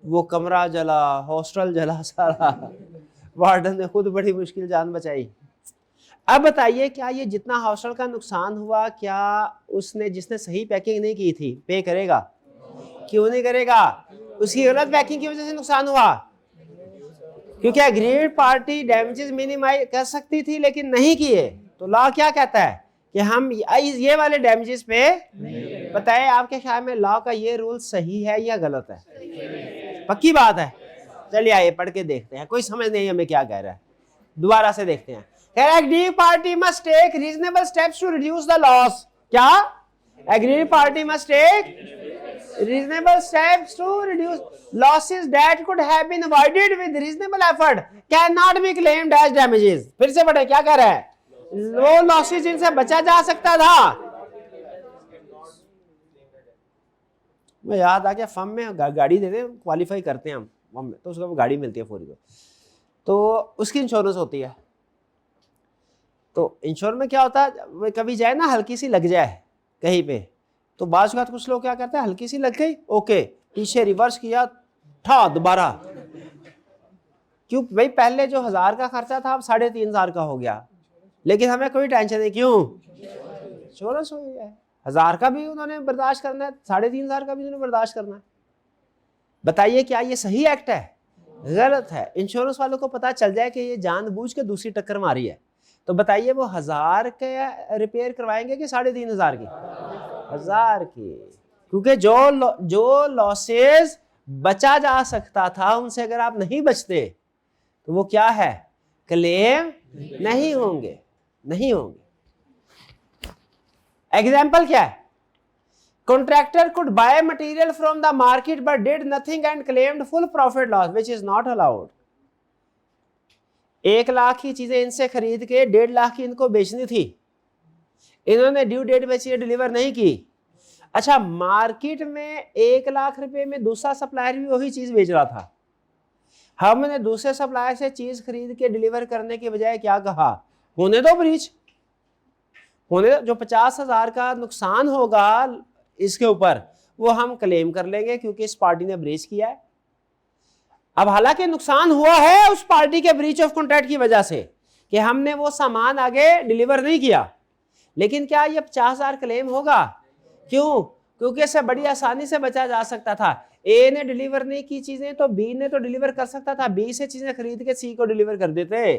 Speaker 1: वो कमरा जला, हॉस्टल जला सारा, वार्डन ने खुद बड़ी मुश्किल जान बचाई। अब बताइए, क्या ये जितना हॉस्टल का नुकसान हुआ, क्या उसने जिसने सही पैकिंग नहीं की थी पे करेगा? क्यों नहीं करेगा? उसकी गलत पैकिंग की वजह से नुकसान हुआ, क्योंकि एग्रीड पार्टी डैमेजेस मिनिमाइज कर सकती थी लेकिन नहीं किए। तो लॉ क्या कहता है कि हम ये वाले डैमेजेस पे बताए। आपके ख्याल में लॉ का ये रूल सही है या गलत है? पक्की बात है। चलिए आइए पढ़ के देखते हैं, कोई समझ नहीं हमें क्या कह रहा है, दोबारा से देखते हैं। Aggrieved party must take reasonable steps to reduce the loss. क्या? Aggrieved party must take reasonable steps to reduce losses that could have been avoided with reasonable effort cannot be claimed as damages। फिर से पढ़े, क्या कह रहा है? वो losses जिनसे बचा जा सकता था। मैं याद आ गया, फर्म में गाड़ी देते हैं, क्वालिफाई करते हैं हम फर्म में, तो उसको गाड़ी मिलती है फौरी, तो उसकी इंश्योरेंस होती है। तो इंश्योरेंस में क्या होता है, कभी जाए ना हल्की सी लग जाए कहीं पे, तो बाज़ औक़ात कुछ लोग क्या करते हैं, हल्की सी लग गई, ओके, पीछे रिवर्स किया, ठा दोबारा। क्यों भाई? पहले जो 1000 का खर्चा था अब 3500 का हो गया, लेकिन हमें कोई टेंशन नहीं। क्यों? इंश्योरेंस हो गया है। 1000 का भी उन्होंने बर्दाश्त करना है, 3500 का भी उन्होंने बर्दाश्त करना है। बताइए क्या ये सही एक्ट है? गलत है। इंश्योरेंस वालों को पता चल जाए कि ये जानबूझ के दूसरी टक्कर मारी है, तो बताइए वो 1000 के रिपेयर करवाएंगे कि 3500 की? 1000 की। क्योंकि जो लॉसेस बचा जा सकता था उनसे अगर आप नहीं बचते तो वो क्या है, क्लेम नहीं होंगे, नहीं होंगे। एग्जाम्पल क्या है, contractor could by material from the market but did nothing and claimed full profit loss which is not allowed. 1 lakh की चीजें इनसे खरीद के 1.5 लाख की इनको बेचनी थी, इन्होंने ड्यू डेट पे चीजें डिलीवर नहीं की। अच्छा, मार्केट में 1 लाख रुपए में दूसरा सप्लायर भी वही चीज बेच रहा था, हमने दूसरे सप्लायर से चीज खरीद के डिलीवर करने के बजाय क्या कहा, होने दो ब्रीच, होने दो, जो 50,000 का नुकसान होगा इसके ऊपर वो हम क्लेम कर लेंगे क्योंकि इस पार्टी ने ब्रीच किया है। अब हालांकि नुकसान हुआ है उस पार्टी के ब्रीच ऑफ कॉन्ट्रैक्ट की वजह से कि हमने वो सामान आगे डिलीवर नहीं किया, लेकिन क्या ये 50,000 क्लेम होगा? क्यों? क्योंकि इससे बड़ी आसानी से बचा जा सकता था। ए ने डिलीवर नहीं की चीजें तो बी ने तो डिलीवर कर सकता था, बी से चीजें खरीद के सी को डिलीवर कर देते।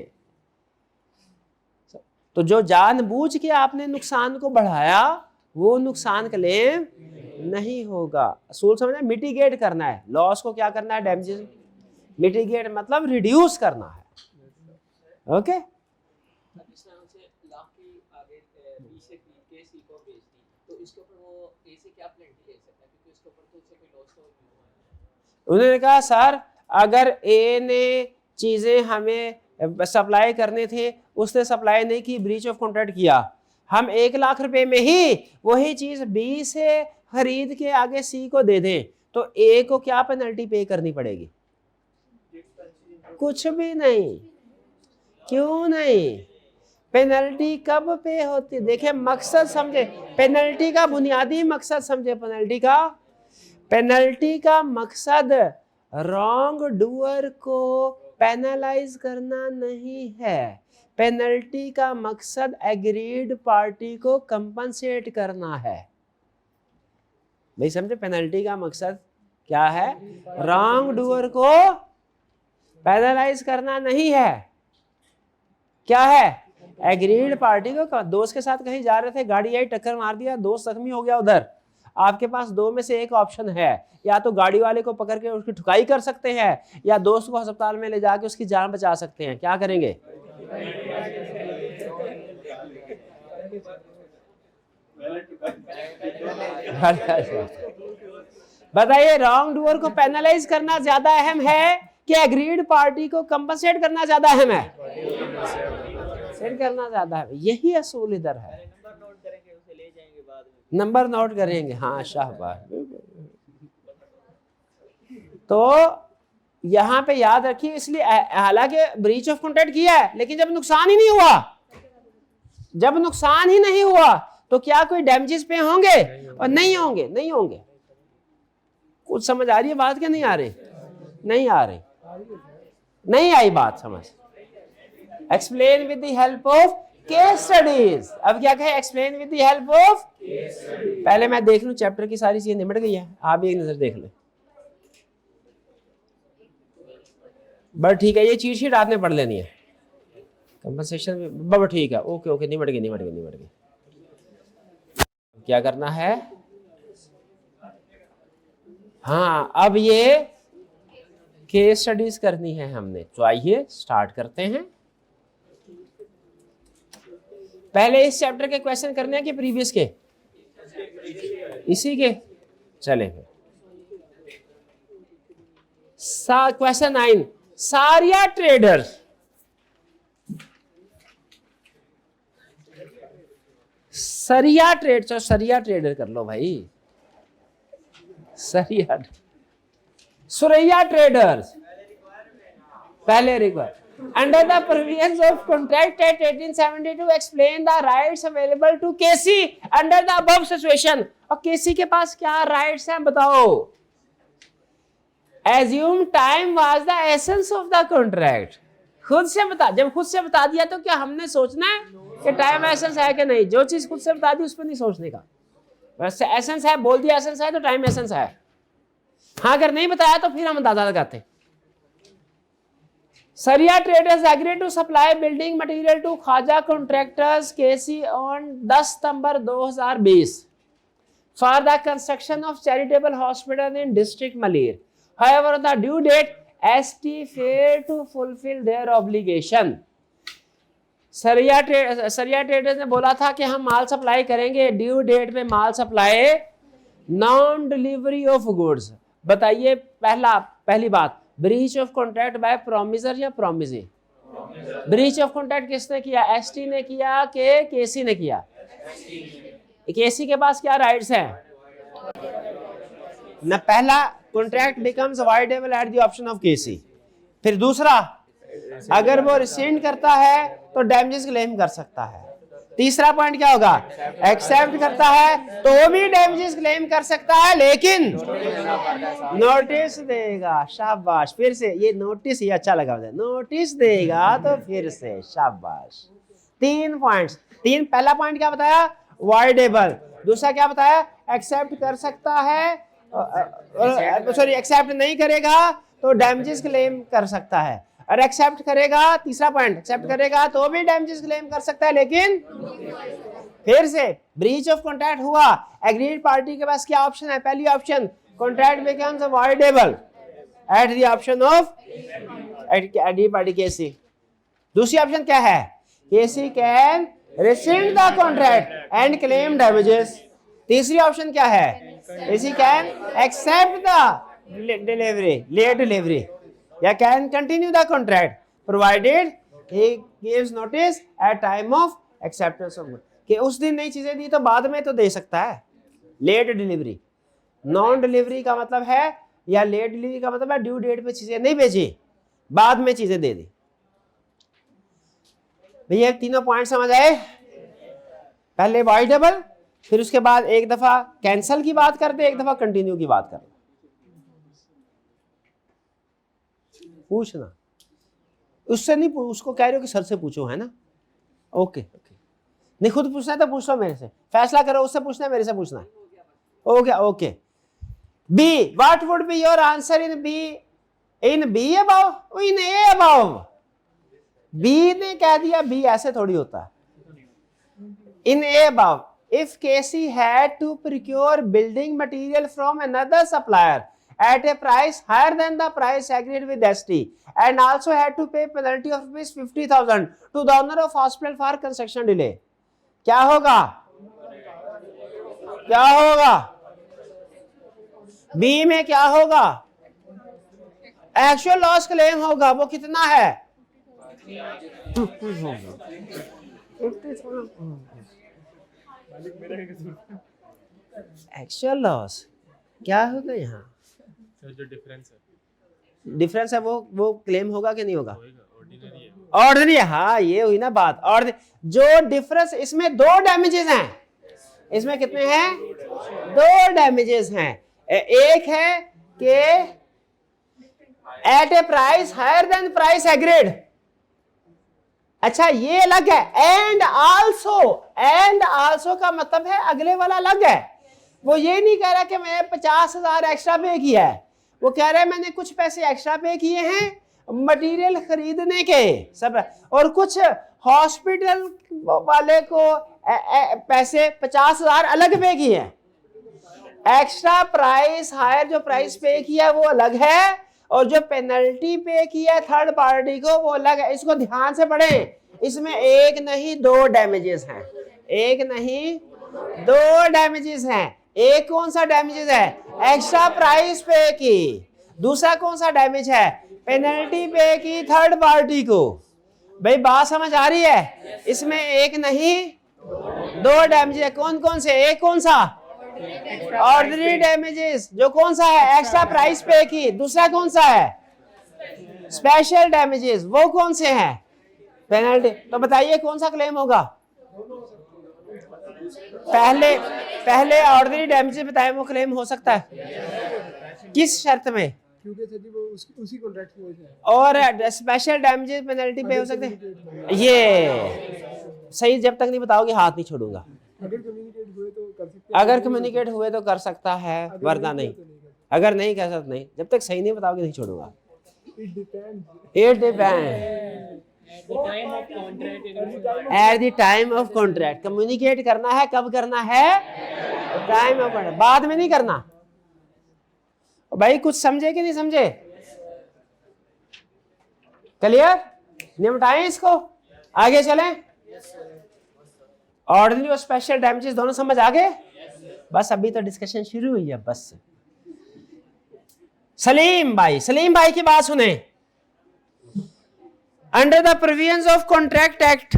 Speaker 1: तो जो जानबूझ के आपने नुकसान को बढ़ाया वो नुकसान क्लेम नहीं होगा। असूल समझना, मिटिगेट करना है लॉस को, क्या करना है, डैमेजेस मिटिगेट मतलब रिड्यूस करना है। ओके, उन्होंने कहा सर अगर ए ने चीजें हमें सप्लाई करने थे, उसने सप्लाई नहीं की, ब्रीच ऑफ कॉन्ट्रैक्ट किया, हम 1 लाख रुपए में ही वही चीज बी से खरीद के आगे सी को दे दें तो ए को क्या पेनल्टी पे करनी पड़ेगी? कुछ भी नहीं। क्यों नहीं? पेनल्टी कब पे होती? देखे, मकसद समझे, पेनल्टी का बुनियादी मकसद समझे। पेनल्टी का मकसद रॉन्ग डूअर को पेनलाइज करना नहीं है, पेनल्टी का मकसद एग्रीड पार्टी को कंपनसेट करना है। भाई समझे, पेनल्टी का मकसद क्या है? रॉन्ग डूअर को पेनलाइज करना नहीं है, क्या है? एग्रीड पार्टी को। दोस्त के साथ कहीं जा रहे थे, गाड़ी आई, टक्कर मार दिया, दोस्त जख्मी हो गया उधर। आपके पास दो में से एक ऑप्शन है, या तो गाड़ी वाले को पकड़ के उसकी ठुकाई कर सकते हैं या दोस्त को अस्पताल में ले जाके उसकी जान बचा सकते हैं। क्या करेंगे? बताइए, रॉन्ग डूअर को पेनलाइज करना ज्यादा अहम है कि एग्रीड पार्टी को कंपनसेट करना ज्यादा अहम है? सेट करना ज्यादा है। यही असूल इधर है। नंबर नोट करेंगे, हाँ शाहबाज। तो यहां पे याद रखिए, इसलिए हालांकि ब्रीच ऑफ कॉन्ट्रैक्ट किया है लेकिन जब नुकसान ही नहीं हुआ, जब नुकसान ही नहीं हुआ तो क्या कोई डैमेजेस पे होंगे? और नहीं होंगे, नहीं होंगे। कुछ समझ आ रही है बात क्या नहीं आ रही? नहीं आ रही, नहीं आई बात समझ। Explain with the help of case studies. अब क्या कहे? Explain with the help of. पहले मैं देख लूं चैप्टर की सारी चीजें निमट गई है, आप भी एक नजर देख लें। बट ठीक है, ये चीट शीट आपने पढ़ लेनी है। कंपनसेशन में बट ठीक है, ओके ओके, निमट गई निमट गई निमट गई। क्या करना है? हाँ, अब ये केस स्टडीज करनी है हमने, तो आइए स्टार्ट करते हैं। पहले इस चैप्टर के क्वेश्चन करने हैं कि प्रीवियस के? इसी के। चले फिर क्वेश्चन 9, सारिया ट्रेडर्स सरिया ट्रेड, चलो सरिया ट्रेडर कर लो भाई, सरिया सुरैया ट्रेडर्स पहले require. Under the provisions of Contract Act 1872, explain the rights available to KC under the above situation. और KC के पास क्या rights हैं बताओ? Assume time was the essence of the contract. खुद से बता, जब खुद से बता दिया तो क्या हमने सोचना है कि टाइम एसेंस है कि नहीं? जो चीज खुद से बता दी उस पर नहीं सोचने का। वैसे एसेंस है, बोल दिया एसेंस है तो टाइम एसेंस है। हाँ, अगर नहीं बताया तो फिर हम अंदाजा लगाते। Sariya traders agree to supply building material to Khwaja contractors KC on 10 September 2020 for the construction of charitable hospital in district Malir. However, the due date ST failed to fulfill their obligation. Sariya traders ने बोला था कि हम माल सप्लाई करेंगे, due date पे माल supply, non delivery of goods. बताइए पहली बात, breach of contract by promisor या प्रोमिसी? ब्रीच ऑफ कॉन्ट्रैक्ट किसने किया? एसटी ने किया कि केसी ने किया? केसी के पास क्या राइट्स हैं? ना पहला, contract becomes voidable at the option of KC. फिर दूसरा, अगर वो रिसेंड करता है तो डैमेजेस क्लेम कर सकता है। तीसरा पॉइंट क्या होगा? एक्सेप्ट करता है तो वो भी डैमेजेस क्लेम कर सकता है, लेकिन नोटिस देगा। शाबाश, फिर से ये नोटिस, ये अच्छा लगा मुझे, नोटिस देगा तो फिर से शाबाश। 3 पॉइंट्स, पहला पॉइंट क्या बताया? अवॉइडेबल। दूसरा क्या बताया? एक्सेप्ट कर सकता है, सॉरी एक्सेप्ट नहीं करेगा तो डैमेजेस क्लेम कर सकता है, और एक्सेप्ट करेगा, तीसरा पॉइंट, एक्सेप्ट करेगा तो भी डैमेजेस क्लेम कर सकता है। लेकिन फिर से ब्रीच ऑफ कॉन्ट्रैक्ट हुआ, एग्रीड पार्टी के पास क्या ऑप्शन है? पहली option, contract becomes voidable at the option of aggrieved party KC. दूसरी ऑप्शन क्या है? KC can rescind the contract and claim damages. तीसरी ऑप्शन क्या है? KC can accept the delivery, late delivery, या can continue the contract provided he gives notice at time of acceptance of goods। कि उस दिन नई चीजें दी तो बाद में तो दे सकता है। लेट डिलीवरी, नॉन डिलीवरी का मतलब है, या लेट डिलीवरी का मतलब है ड्यू डेट पे चीजें नहीं भेजी, बाद में चीजें दे दी। भैया तीनों पॉइंट समझ आए? पहले अवॉइडेबल, फिर उसके बाद एक दफा कैंसल की बात करते, एक दफा कंटिन्यू की बात करते। पूछना उससे नहीं, उसको कह रहे हो कि सर से पूछो, है ना? ओके ओके, नहीं खुद पूछना है तो पूछ लो मेरे से, फैसला करो, उससे पूछना है मेरे से पूछना है। Okay okay. B, what would be your answer in B? In B above, in A above? B ने कह दिया, बी ऐसे थोड़ी होता है। In A above, if KC had to procure building material from another supplier at a price higher than the price agreed with ST and also had to pay penalty of rupees 50,000 to the owner of hospital for construction delay, क्या होगा? क्या होगा? B में क्या होगा? Actual loss claim होगा। वो कितना है? एक्चुअल लॉस क्या होगा यहाँ?
Speaker 2: जो
Speaker 1: डिफरेंस है वो क्लेम होगा कि नहीं होगा? ऑर्डिनरी है। हाँ, ये हुई ना बात। और जो डिफरेंस, इसमें 2 डैमेजेस हैं। इसमें कितने हैं? 2 डैमेजेस हैं। एक है कि at a price higher than price agreed, अच्छा ये अलग है। एंड आल्सो का मतलब है अगले वाला अलग है। वो ये नहीं कह रहा कि मैंने 50,000 एक्स्ट्रा पे किया है, वो कह रहा है मैंने कुछ पैसे एक्स्ट्रा पे किए हैं मटेरियल खरीदने के सब, और कुछ हॉस्पिटल वाले को पैसे 50,000 अलग पे किए हैं। एक्स्ट्रा प्राइस हायर जो प्राइस पे किया वो अलग है, और जो पेनल्टी पे किया है थर्ड पार्टी को वो अलग है। इसको ध्यान से पढ़ें, इसमें एक नहीं 2 डैमेजेस हैं। एक नहीं 2 डैमेजेस हैं। एक कौन सा डैमेजेस है? एक्स्ट्रा प्राइस पे की। दूसरा कौन सा डैमेज है? पेनल्टी पे की थर्ड पार्टी को। भाई बात समझ आ रही है? इसमें एक नहीं 2 डैमेज है। कौन कौन से? एक कौन सा? ऑर्डिनरी डैमेजेस, जो कौन सा है? एक्स्ट्रा प्राइस पे की। दूसरा कौन सा है? स्पेशल डैमेजेस, वो कौन से हैं? पेनल्टी। तो बताइए कौन सा क्लेम होगा? पहले ऑर्डिनरी डैमेजेस बताए, वो क्लेम हो सकता है। किस शर्त में?
Speaker 2: क्योंकि सर वो उसी कॉन्ट्रैक्ट की वजह से।
Speaker 1: और स्पेशल डैमेजेस पेनल्टी पे हो सकते हैं। ये सही, जब तक नहीं बताओगे हाथ नहीं छोड़ूंगा। अगर कम्युनिकेट हुए तो कर सकता है, वरना नहीं। अगर नहीं कर सकता नहीं, जब तक सही नहीं बताओगे नहीं छोड़ूंगा। It depends at the time of contract. Communicate करना है कब करना है? टाइम ऑफ कॉन्ट्रैक्ट, बाद में नहीं करना। भाई कुछ समझे कि नहीं समझे? क्लियर, निपटाएं इसको, आगे चलें। ऑर्डिनरी और स्पेशल डैमेजेस दोनों समझ आ गए? बस अभी तो डिस्कशन शुरू हुई है बस। सलीम भाई की बात सुने। Under the provisions of contract act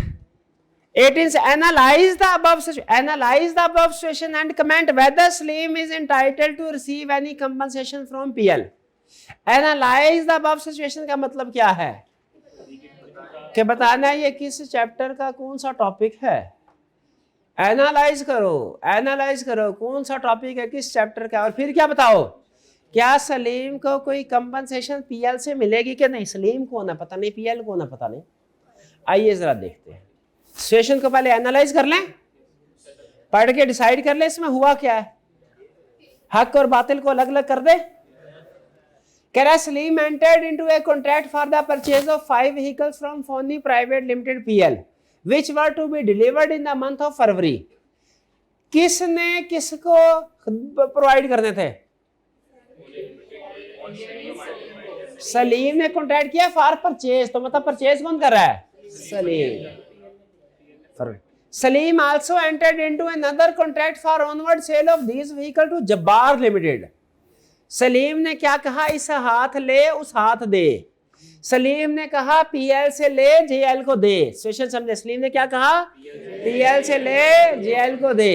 Speaker 1: 18 analyze the above situation and comment whether Saleem is entitled to receive any compensation from PL. Analyze the above situation का मतलब क्या है कि बताना है ये किस चैप्टर का कौन सा टॉपिक है। एनालाइज करो कौन सा टॉपिक है, किस चैप्टर का, और फिर क्या बताओ, क्या सलीम को कोई कंपनसेशन पीएल से मिलेगी कि नहीं। सलीम कौन है पता नहीं, पीएल कौन है पता नहीं। आइए जरा देखते हैं। सिचुएशन को पहले एनालाइज कर लें, पढ़ के डिसाइड कर लें इसमें हुआ क्या है, हक और बातिल को अलग अलग कर दे। कह रहा है Salim entered into a contract for the purchase of 5 vehicles from phony private limited PL which were to be delivered in the month of February. किसने किसको प्रोवाइड करने थे? सलीम ने कॉन्ट्रैक्ट किया फॉर परचेज, तो मतलब परचेज कौन कर रहा है? Salim. Salim also entered into another contract for onward sale of these vehicle to Jabbar Limited. Salim ने क्या कहा? इस हाथ ले उस हाथ दे। सलीम ने कहा पीएल से ले जेएल को दे। सिचुएशन समझे? सलीम ने क्या कहा? पीएल से ले जेएल को दे।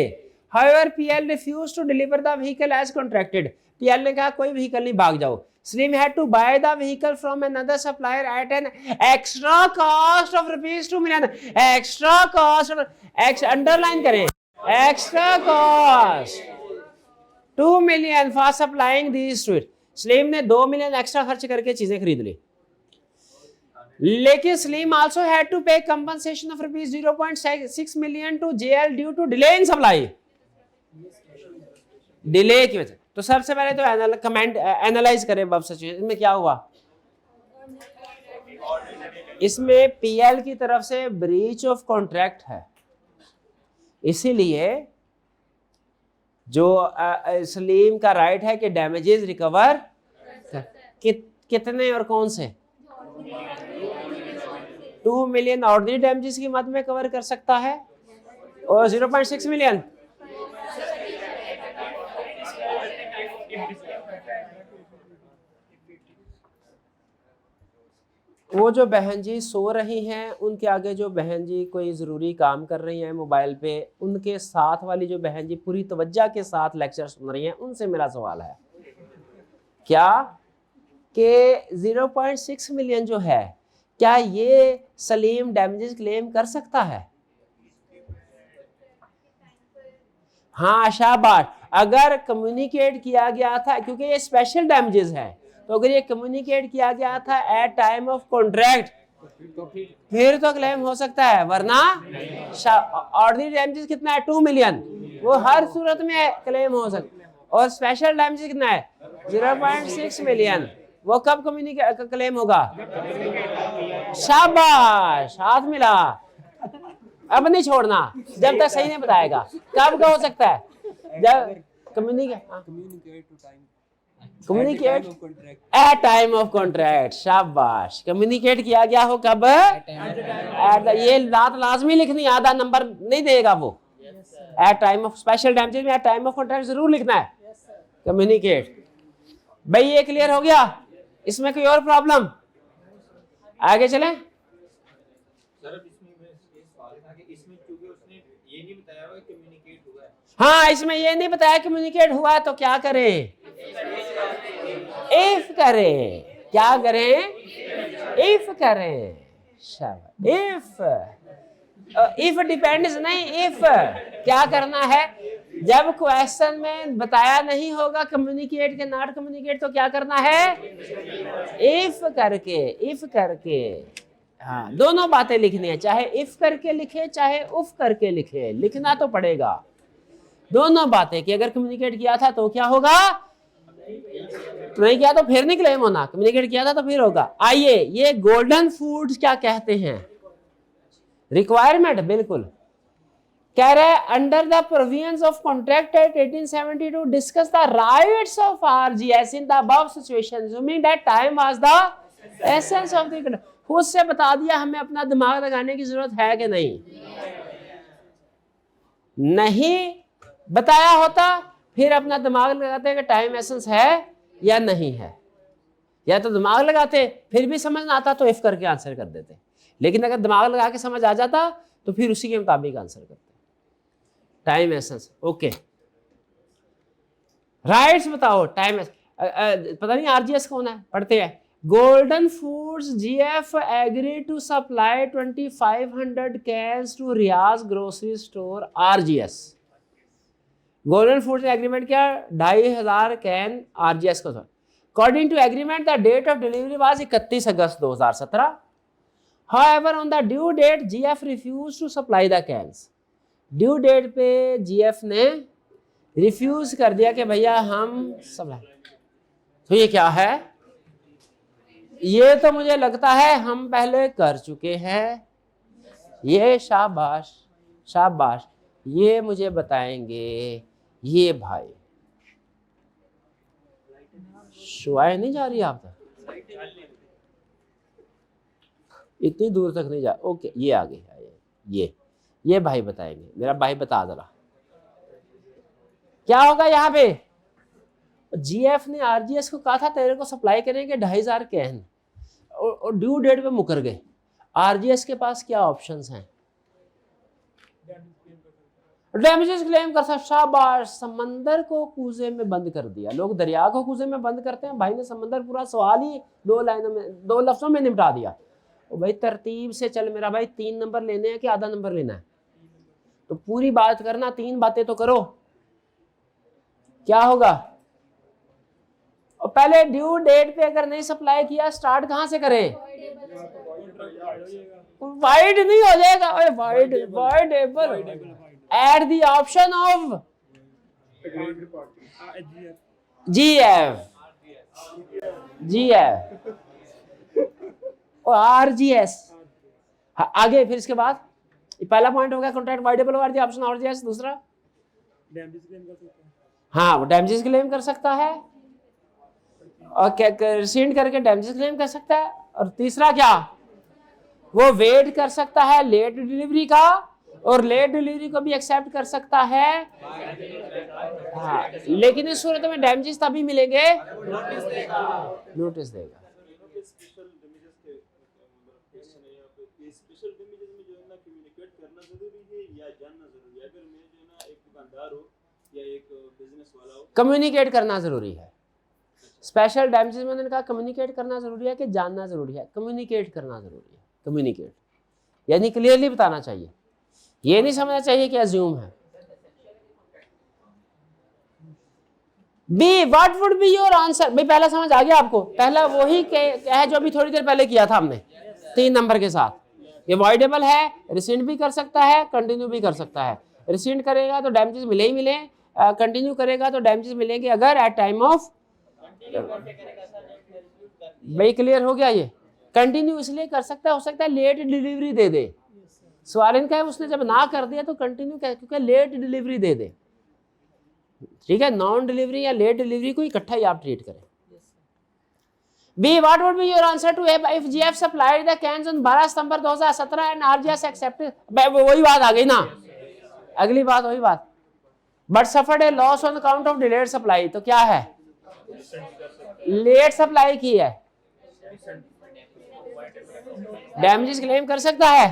Speaker 1: However, PL refused to deliver the vehicle as contracted. PL ने कहा कोई व्हीकल नहीं, भाग जाओ। Saleem had to buy the vehicle from another supplier at an extra cost of rupees 2 million. Extra cost of underline करें, extra cost 2 million for supplying these to it. Saleem ने 2 million extra खर्च करके चीजें खरीद ली, लेकिन Saleem also had to pay compensation of rupees 0.6 million to JL due to delay in supply. Delay की वजह। तो सबसे पहले तो कमेंट एनालाइज करें बब सिचुएशन में क्या हुआ। इसमें पीएल की तरफ से ब्रीच ऑफ कॉन्ट्रैक्ट है, इसीलिए जो सलीम का राइट है कि डैमेजेस रिकवर कितने और कौन से 2 मिलियन ऑर्डिनरी डैमेजेस की मद में कवर कर सकता है और 0.6 मिलियन वो जो बहन जी सो रही हैं उनके आगे जो बहन जी कोई ज़रूरी काम कर रही हैं मोबाइल पे, उनके साथ वाली जो बहन जी पूरी तवज्जो के साथ लेक्चर सुन रही हैं, उनसे मेरा सवाल है क्या कि 0.6 मिलियन जो है क्या ये सलीम डैमेजेस क्लेम कर सकता है? हाँ शाबाश। अगर कम्युनिकेट किया गया था, क्योंकि ये स्पेशल डैमेजेस है, तो अगर ये कम्युनिकेट किया गया था एट टाइम ऑफ कॉन्ट्रैक्ट फिर तो क्लेम हो सकता है, वरना ऑर्डिनरी डैमेजेस कितना है 2 मिलियन, वो हर सूरत में क्लेम हो सकता है। और स्पेशल डैमेजेस कितना है 0.6 मिलियन, वो कब कम्युनिकेट क्लेम होगा? शाबाश, हाथ मिला। अब नहीं छोड़ना जब तक सही नहीं बताएगा। कब का हो सकता है? जब communicate at time of contract. शाबाश, कम्युनिकेट किया गया हो कब? ये बात लाजमी लिखनी, आधा नंबर नहीं देगा वो। At time of special damages में एट टाइम ऑफ कॉन्ट्रैक्ट जरूर लिखना है, कम्युनिकेट। भाई ये क्लियर हो गया? इसमें कोई और प्रॉब्लम? आगे चलें। हाँ, इसमें ये नहीं बताया कम्युनिकेट हुआ, तो क्या करें? इफ करें। क्या करें? इफ करें। इफ डिपेंड्स नहीं, इफ क्या करना है? जब क्वेश्चन में बताया नहीं होगा कम्युनिकेट के नॉट कम्युनिकेट, तो क्या करना है? इफ करके। हाँ, दोनों बातें लिखनी है, चाहे इफ करके लिखे चाहे उफ करके लिखे, लिखना तो पड़ेगा दोनों बातें कि अगर कम्युनिकेट किया था तो क्या होगा, नहीं किया तो फिर नहीं क्लेम होना, कम्युनिकेट किया था तो फिर होगा। आइए, ये गोल्डन फूड्स क्या कहते हैं? रिक्वायरमेंट बिल्कुल कह रहे हैं under the provisions of contract act 1872 discuss the rights of RGS in the above situation assuming that time was the essence of the खुद से बता दिया, हमें अपना दिमाग लगाने की जरूरत है कि नहीं? नहीं बताया होता फिर अपना दिमाग लगाते कि टाइम एसेंस है या नहीं है, या तो दिमाग लगाते फिर भी समझ ना आता तो इफ करके आंसर कर देते, लेकिन अगर दिमाग लगा के समझ आ जाता तो फिर उसी के मुताबिक आंसर करते। टाइम एसेंस, ओके राइट्स बताओ। टाइम पता नहीं आरजीएस कौन है, पढ़ते हैं। Golden foods GF agree to supply 2500 cans to Riyaz grocery store RGS. Golden foods ने एग्रीमेंट किया 2500 कैन आरजीएस को। According to agreement the date of delivery was 31 August 2017। However, on the due date, GF refused to supply the cans. Due date पे GF ने refuse कर दिया कि भैया हम सप्लाई। तो ये क्या है? ये तो मुझे लगता है हम पहले कर चुके हैं। ये शाबाश शाबाश, ये मुझे बताएंगे ये भाई। शुआएं नहीं जा रही आप तक, इतनी दूर तक नहीं जा। ओके ये आ गई, ये भाई बताएंगे। मेरा भाई बता जरा क्या होगा यहाँ पे। जीएफ ने आरजीएस को कहा था तेरे को सप्लाई करेंगे 2500 कैन, और ड्यू डेट पे मुकर गए। आरजीएस के पास क्या ऑप्शंस हैं? डैमेजेस क्लेम कर सकता। शाबाश, समंदर को कूजे में बंद कर दिया। लोग दरिया को कूजे में बंद करते हैं, भाई ने समंदर पूरा सवाल ही 2 लाइनों में 2 लफ्जों में निपटा दिया। तो भाई तरतीब से चल मेरा भाई, 3 नंबर लेने हैं कि आधा नंबर लेना है? तो पूरी बात करना, 3 बातें तो करो। क्या होगा? और पहले ड्यू डेट पे अगर नहीं सप्लाई किया, स्टार्ट कहां से करें? वाइड नहीं हो जाएगा? Voidable eight the option of GF और आरजीएस। आगे फिर इसके बाद पहला पॉइंट हो गया कॉन्ट्रैक्ट वाइडेबल और द ऑप्शन आरजीएस। दूसरा हाँ, वो डैमेजेस क्लेम कर सकता है और रिसेंड करके डैमेजेस क्लेम कर सकता है। और तीसरा क्या? वो वेट कर सकता है लेट डिलीवरी का, और लेट डिलीवरी को भी एक्सेप्ट कर सकता है। हाँ, लेकिन इस सूरत में डैमेजेस तभी मिलेंगे नोटिस देगा। कम्युनिकेट करना जरूरी है। स्पेशल डैमेजेस में उन्होंने कहा कम्युनिकेट करना जरूरी है कि जानना जरूरी है? कम्युनिकेट करना जरूरी है। कम्युनिकेट यानी क्लियरली बताना चाहिए, ये नहीं समझना चाहिए कि अज्यूम है। B, what would be your answer? भाई पहला समझ आ गया आपको? पहला वही है जो अभी थोड़ी देर पहले किया था हमने 3 नंबर के साथ। ये वॉइडेबल है, रिसेंड भी कर सकता है, कंटिन्यू भी कर सकता है। रिसेंड करेगा तो डैमेजेस मिले ही मिले, कंटिन्यू करेगा तो डैमेजेस मिलेंगे अगर एट टाइम ऑफ। भाई क्लियर हो गया? ये कंटिन्यू इसलिए कर सकता है, हो सकता है लेट डिलीवरी दे दे। सवाल इनका है उसने जब ना कर दिया तो कंटिन्यू क्योंकि लेट डिलीवरी दे दे। ठीक है, नॉन डिलीवरी या लेट डिलीवरी को इकट्ठा ही आप ट्रीट करें। B, what would be your answer to A if GF supplied the cans on 12 September 2017 and RGS accepted? वही बात आ गई ना, अगली बात वही बात। But suffered a loss on account of delayed supply. तो क्या है? लेट सप्लाई की है, डैमेजेस क्लेम कर सकता है।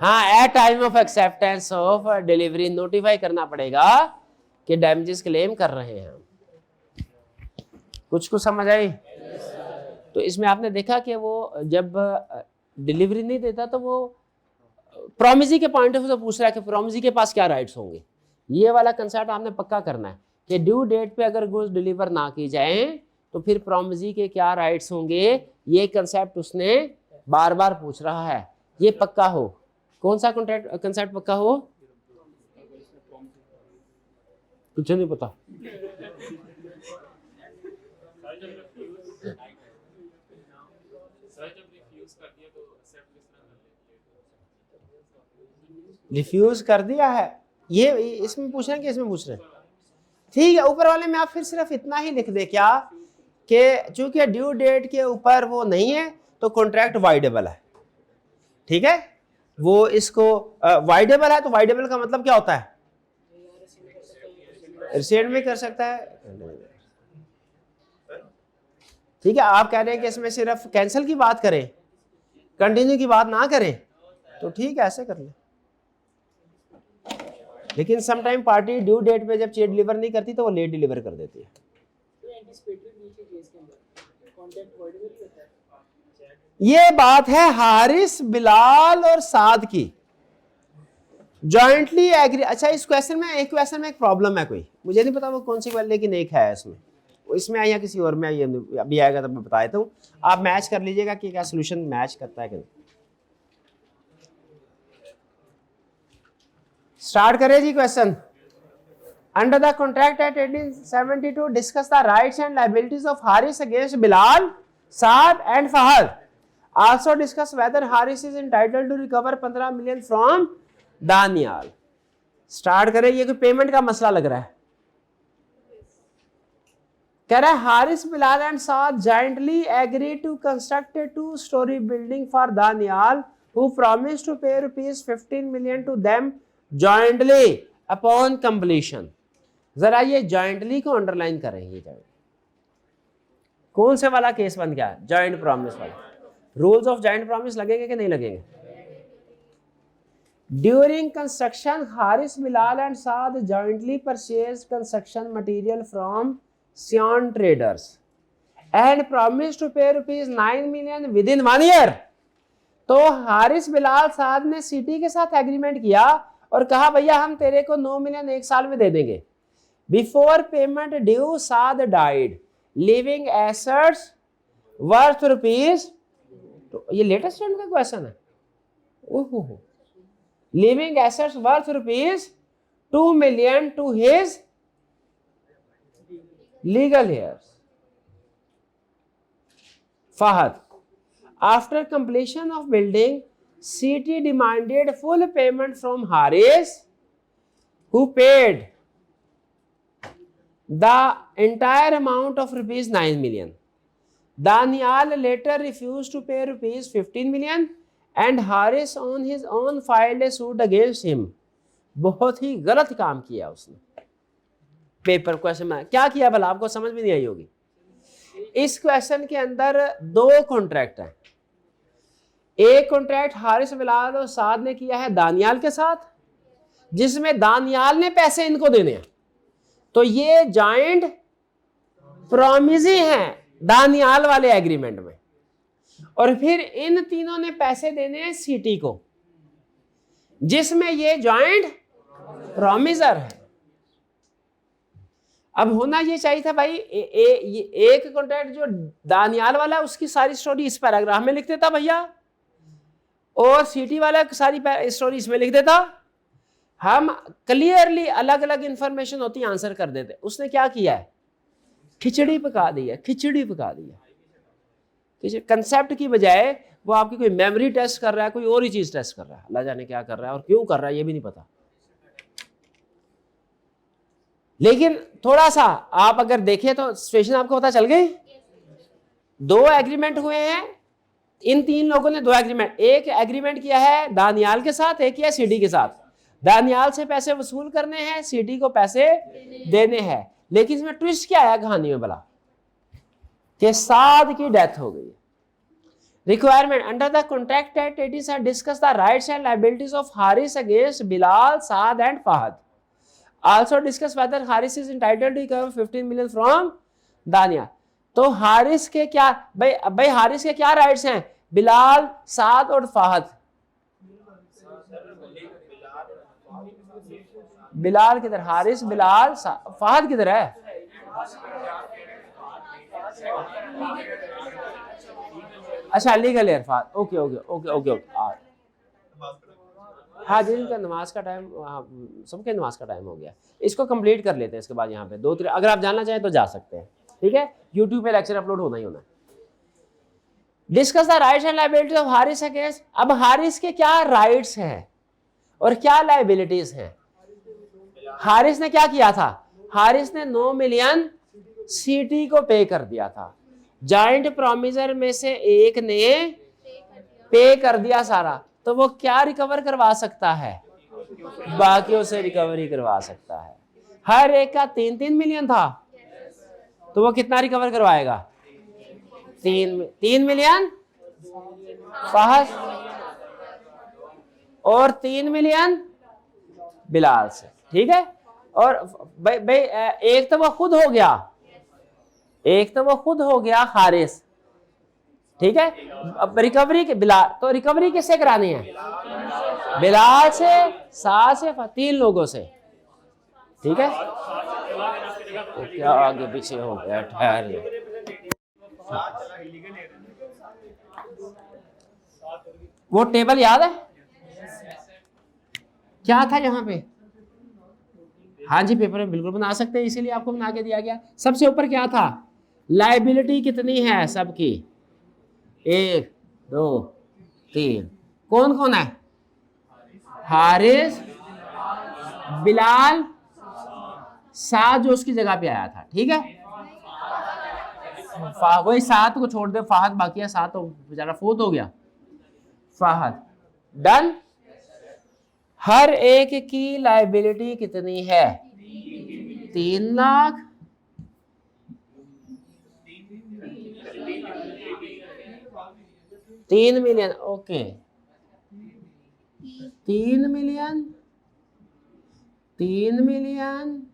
Speaker 1: हाँ, at time of acceptance of delivery notify करना पड़ेगा कि डैमेजेस क्लेम कर रहे हैं। कुछ समझ आई? तो इसमें आपने देखा कि वो जब डिलीवरी नहीं देता तो वो प्रोमिसी के पॉइंट ऑफ व्यू से पूछ रहा है कि प्रोमिसी के पास क्या राइट्स होंगे। ये वाला कंसेप्ट आपने पक्का करना है कि ड्यू डेट पे अगर गुड्स डिलीवर ना की जाए तो फिर प्रोमिसी के क्या राइट्स होंगे। ये कंसेप्ट उसने बार बार पूछ रहा है, ये पक्का हो। कौन सा कंसेप्ट पक्का हो? कुछ नहीं पता। रिफ्यूज कर दिया है, ये इसमें पूछ रहे हैं कि इसमें पूछ रहे हैं? ठीक है, ऊपर वाले में आप फिर सिर्फ इतना ही लिख दे क्या कि चूंकि ड्यू डेट के ऊपर वो नहीं है तो कॉन्ट्रैक्ट वाइडेबल है, ठीक है। वो इसको वाइडेबल है, तो वाइडेबल का मतलब क्या होता है? रिसेंट में कर सकता है, ठीक है। आप कह रहे हैं कि इसमें सिर्फ कैंसिल की बात करें, कंटिन्यू की बात ना करें, तो ठीक है ऐसे कर ले। लेकिन समटाइम पार्टी ड्यू डेट पे जब चेक डिलीवर नहीं करती तो वो लेट डिलीवर कर देती है। ये बात है हारिस, बिलाल और साद की जॉइंटली एग्री। अच्छा, इस क्वेश्चन में एक प्रॉब्लम है, कोई मुझे नहीं पता वो कौन सी, लेकिन एक है इसमें आई या किसी और में आई, अभी आएगा तब मैं बता देता हूँ। आप मैच कर लीजिएगा कि क्या सोल्यूशन मैच करता है कि नहीं। स्टार्ट करें जी question. Under the contract act 1872 discuss the rights and liabilities of Haris against Bilal, Saad and Fahad. Also discuss whether Haris is entitled to recover 15 million from Daniyal. Start करें। ये कोई पेमेंट का मसला लग रहा है। कह रहा है Haris, Bilal and Saad jointly agree to construct a 2-story building for Daniyal who promise to pay ₹15 million to them jointly upon completion. जरा ये जॉइंटली को अंडरलाइन करेंगे। कौन से वाला केस बन गया? जॉइंट प्रॉमिस वाला। रूल्स ऑफ जॉइंट प्रॉमिस लगेंगे कि नहीं लगेंगे? During construction Haris, Bilal and Saad jointly purchase construction material from Sion traders and promised to pay ₹9 million within 1 year। तो हारिस, बिलाल, साद ने सिटी के साथ एग्रीमेंट किया और कहा भैया हम तेरे को 9 मिलियन 1 साल में दे देंगे। Before payment due Saad died leaving assets worth rupees, तो ये लेटेस्ट ट्रेंड का क्वेश्चन है। ओहो, leaving assets worth ₹2 million to his legal heirs। Fahad, after completion of building, CT demanded full payment from Haris, who paid the entire amount of ₹9 million। Danial later refused to pay ₹15 million and Haris on his own filed a suit against him। बहुत ही गलत काम किया उसने। Paper question में क्या किया भला, आपको समझ में नहीं आई होगी। इस क्वेश्चन के अंदर 2 कॉन्ट्रैक्ट हैं। एक कॉन्ट्रैक्ट हारिस, बिलाल और साद ने किया है दानियाल के साथ, जिसमें दानियाल ने पैसे इनको देने हैं। तो ये जॉइंट प्रॉमिस ही हैं दानियाल वाले एग्रीमेंट में। और फिर इन तीनों ने पैसे देने हैं सिटी को, जिसमें ये जॉइंट प्रॉमिसर है। अब होना ये चाहिए था भाई, एक कॉन्ट्रैक्ट जो दानियाल वाला उसकी सारी स्टोरी इस पैराग्राफ में लिख देता भैया, और सिटी वाला सारी स्टोरी इसमें लिख देता। हम क्लियरली अलग अलग इंफॉर्मेशन होती आंसर कर देते। उसने क्या किया है? खिचड़ी पका दी है, खिचड़ी पका दी है। कंसेप्ट की बजाय वो आपकी कोई मेमोरी टेस्ट कर रहा है, कोई और ही चीज टेस्ट कर रहा है। अल्लाह जाने क्या कर रहा है और क्यों कर रहा है ये भी नहीं पता। लेकिन थोड़ा सा आप अगर देखें तो सिचुएशन आपको पता चल गई। 2 एग्रीमेंट हुए हैं, इन 3 लोगों ने 2 एग्रीमेंट, एक एग्रीमेंट किया है दानियाल के साथ, एक किया सिटी के साथ। दानियाल से पैसे वसूल करने हैं, सिटी को पैसे देने हैं। लेकिन इसमें ट्विस्ट क्या है कहानी में भला, कि साद की डेथ हो गई। Requirement under the contract at 80 discuss the rights and liabilities of Haris against Bilal, Saad and Fahad. Also discuss whether Haris is entitled to recover 15 million from दानिया। तो हारिस के क्या भाई हारिस के क्या राइट्स हैं? बिलाल, साद और फहद। बिलाल किधर? हारिस, बिलाल, फहद किधर है? अच्छा, legal heir Fahad. Okay okay okay okay okay. हाँ, जिनका नमाज का टाइम, सबके नमाज का टाइम हो गया। इसको कंप्लीट कर लेते हैं। इसके बाद यहाँ पे 2-3 अगर आप जानना चाहें तो जा सकते हैं, ठीक है। यूट्यूब पे लेक्चर अपलोड होना ही होना है। Discuss the rights and liabilities of Haris against. अब हारिस के क्या राइट्स हैं और क्या लायबिलिटीज हैं? हारिस ने क्या किया था? हारिस ने 9 मिलियन सीटी को पे कर दिया था। जॉइंट प्रोमिसर में से एक ने पे कर दिया सारा, तो वो क्या रिकवर करवा सकता है? बाकियों से रिकवरी करवा सकता है। हर एक का 3-3 मिलियन था, तो वो कितना रिकवर करवाएगा? 3 मिलियन फहद और 3 मिलियन बिलाल से, ठीक है। और भाई एक तो वो खुद हो गया, एक तो वो खुद हो गया हारिस, ठीक है। अब रिकवरी के बिलाल, तो रिकवरी किससे करानी है? बिलाल से, साद से, 3 लोगों से, ठीक है। तो क्या आगे पीछे हो गया? ठहर लो। वो टेबल याद है क्या था यहाँ पे? हाँ जी, पेपर में बिल्कुल बना सकते हैं, इसीलिए आपको बना के दिया गया। सबसे ऊपर क्या था? लायबिलिटी कितनी है सबकी? 1 2 3। कौन कौन है? हारिस, बिलाल, साद जो उसकी जगह पे आया था, ठीक है। वही साद को छोड़ दे, फाहद बाकी है। साद तो बेचारा फोत हो गया। फाहद डन। हर एक की लायबिलिटी कितनी है? 3 लाख। तीन million, okay. 3 million, 3 million,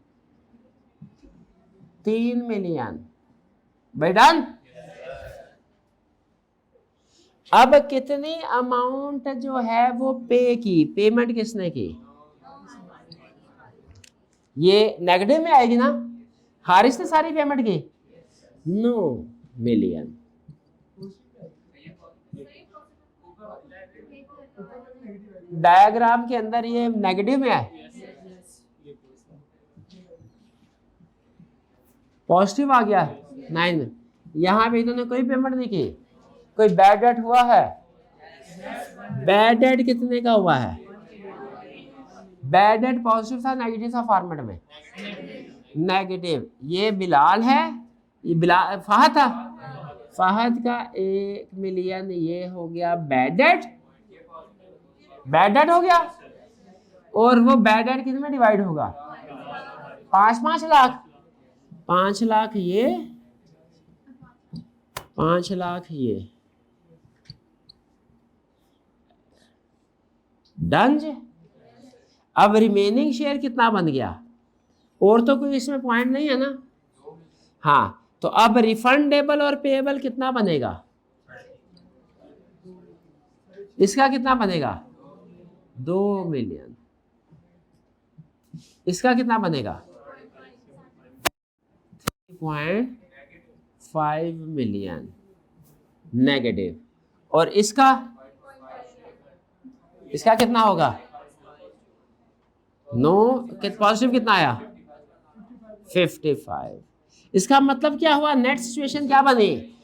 Speaker 1: 3 million, भाई डन। अब कितनी अमाउंट जो है वो पे की? पेमेंट किसने की? ये नेगेटिव में आएगी ना? हारिस ने सारी पेमेंट की? 9 मिलियन। डायग्राम के अंदर ये नेगेटिव में है, पॉजिटिव आ गया 9 में। यहां पे इन्होंने कोई पेमेंट नहीं की। कोई बैड डेट हुआ है? बैड डेट कितने का हुआ है? बैड डेट पॉजिटिव था नेगेटिव था? फॉर्मेट में नेगेटिव। ये बिलाल है, ये बिलाल फहद था। फहद का 1 मिलियन ये हो गया बैड डेट, बैड डेट हो गया। और वो बैड डेट कितने में डिवाइड होगा? 5 लाख। 5 लाख ये, 5 लाख ये, डन। अब रिमेनिंग शेयर कितना बन गया? और तो कोई इसमें पॉइंट नहीं है ना? हाँ, तो अब रिफंडेबल और पेएबल कितना बनेगा? इसका कितना बनेगा? 2 मिलियन। इसका कितना बनेगा? 3.5 मिलियन नेगेटिव। और इसका कितना होगा? 9 पॉजिटिव कितना आया? 55। इसका मतलब क्या हुआ? नेट सिचुएशन क्या बनी?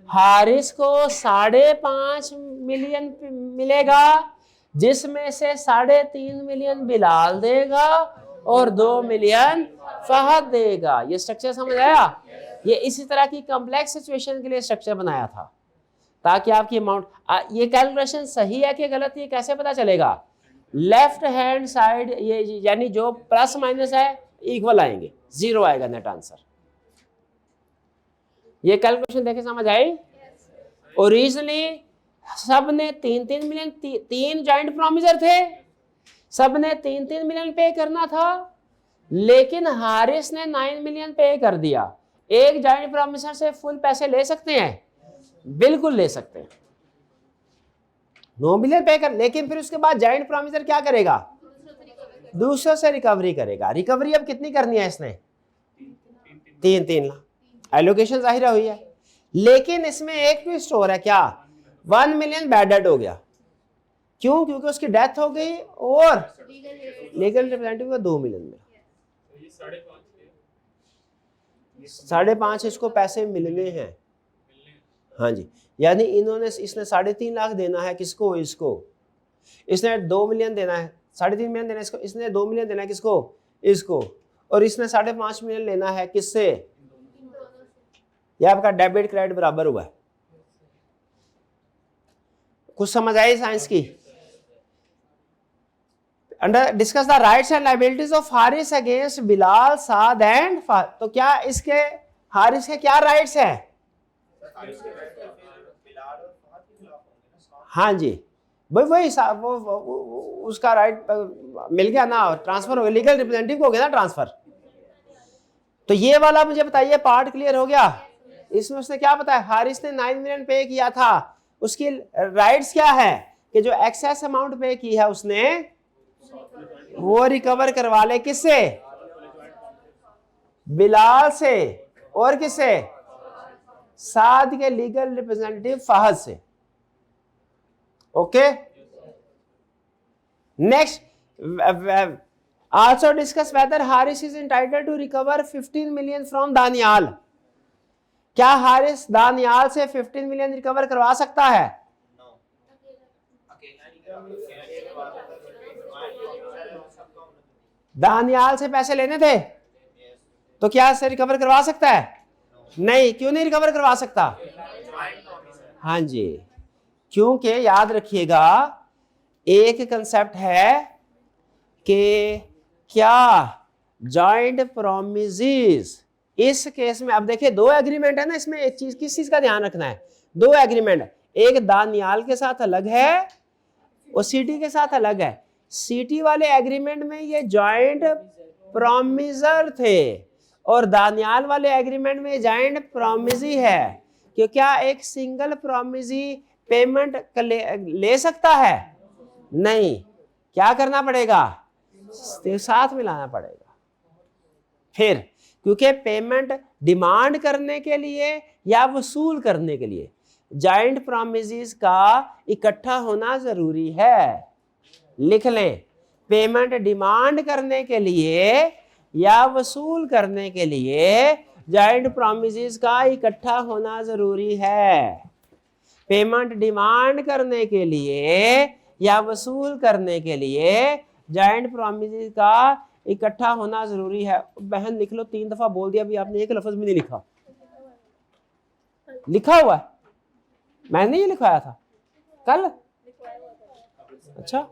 Speaker 1: हारिस को 5.5 मिलियन मिलेगा, जिसमें से 3.5 मिलियन बिलाल देगा और 2 मिलियन फहद देगा। ये स्ट्रक्चर समझ आया? ये इसी तरह की कॉम्प्लेक्स सिचुएशन के लिए स्ट्रक्चर बनाया था, ताकि आपकी अमाउंट, ये कैलकुलेशन सही है कि गलत, ये कैसे पता चलेगा? लेफ्ट हैंड साइड ये यानी जो प्लस माइनस है इक्वल आएंगे, 0 आएगा नेट आंसर। ये कैलकुलेशन देखे समझ आई? ओरिजिनली सब ने 3-3 मिलियन, 3 जॉइंट प्रोमिसर थे, सब ने 3-3 मिलियन पे करना था, लेकिन हारिस ने 9 मिलियन पे कर दिया। एक जॉइंट प्रोमिसर से फुल पैसे ले सकते हैं? बिल्कुल ले सकते हैं, 9 मिलियन पे कर। लेकिन फिर उसके बाद जॉइंट प्रोमिसर क्या करेगा? दूसरों से रिकवरी करेगा। रिकवरी अब कितनी करनी है इसने? 3-3 लाख। एलोकेशन जाहिर हुई है, लेकिन इसमें एक ट्विस्ट हो रहा है। क्या? 1 मिलियन बैड डेट हो गया। क्यों? क्योंकि उसकी डेथ हो गई और लीगल रिप्रेजेंटेटिव को 2 मिलियन मिला। 5.5 इसको पैसे मिलने हैं। हाँ जी, यानी इन्होंने, इसने 3.5 लाख देना है किसको? इसको। इसने 2 मिलियन देना है, 3.5 मिलियन देना है इसको। इसने 2 मिलियन देना है किसको? इसको। और इसने 5.5 मिलियन लेना है किससे? ये आपका डेबिट क्रेडिट बराबर हुआ है। कुछ समझ आई साइंस की? Under discuss the rights and liabilities of Haris against Bilal, Saad and तो क्या इसके हारिस के क्या राइट्स हैं? हाँ जी भाई वही वो उसका राइट मिल गया ना, ट्रांसफर हो गया, लीगल रिप्रेजेंटेटिव को हो गया ना ट्रांसफर। तो ये वाला मुझे बताइए पार्ट क्लियर हो गया। इसमें उसने क्या बताया, हारिस ने 9 मिलियन पे किया था, उसकी राइट्स क्या है कि जो एक्सेस अमाउंट पे की है उसने वो रिकवर करवा ले। किससे? बिलाल से। और किससे? साद के लीगल रिप्रेजेंटेटिव फहद से। Okay next, also discuss whether Haris is entitled to recover 15 million from Daniyal. क्या हारिस दानियाल से 15 मिलियन रिकवर करवा सकता है? दानियाल से पैसे लेने थे तो क्या से रिकवर करवा सकता है? नहीं। क्यों नहीं रिकवर करवा सकता? हाँ जी, क्योंकि याद रखिएगा एक कंसेप्ट है कि क्या जॉइंट प्रोमिसेस, इस केस में अब देखिए 2 एग्रीमेंट है ना, इसमें एक चीज किस चीज का ध्यान रखना है, 2 एग्रीमेंट, एक दानियाल के साथ अलग है और सीटी के साथ अलग है। सीटी वाले एग्रीमेंट में ये जॉइंट प्रोमिसर थे और दानियाल वाले एग्रीमेंट में जॉइंट प्रोमिसी है। क्यों क्या एक सिंगल प्रोमिसी पेमेंट ले सकता है? नहीं। क्या करना पड़ेगा? साथ मिलाना पड़ेगा। फिर क्योंकि पेमेंट डिमांड करने के लिए या वसूल करने के लिए जॉइंट प्रोमिसेस का इकट्ठा होना जरूरी है। लिख लें, पेमेंट डिमांड करने के लिए या वसूल करने के लिए जॉइंट प्रोमिसेस का इकट्ठा होना जरूरी है। पेमेंट डिमांड करने के लिए या वसूल करने के लिए जॉइंट प्रोमिसेस का इकट्ठा होना जरूरी है। बहन लिख लो, 3 दफा बोल दिया, अभी आपने एक लफ्ज भी नहीं लिखा। लिखा हुआ है, मैंने ये लिखवाया था कल। अच्छा,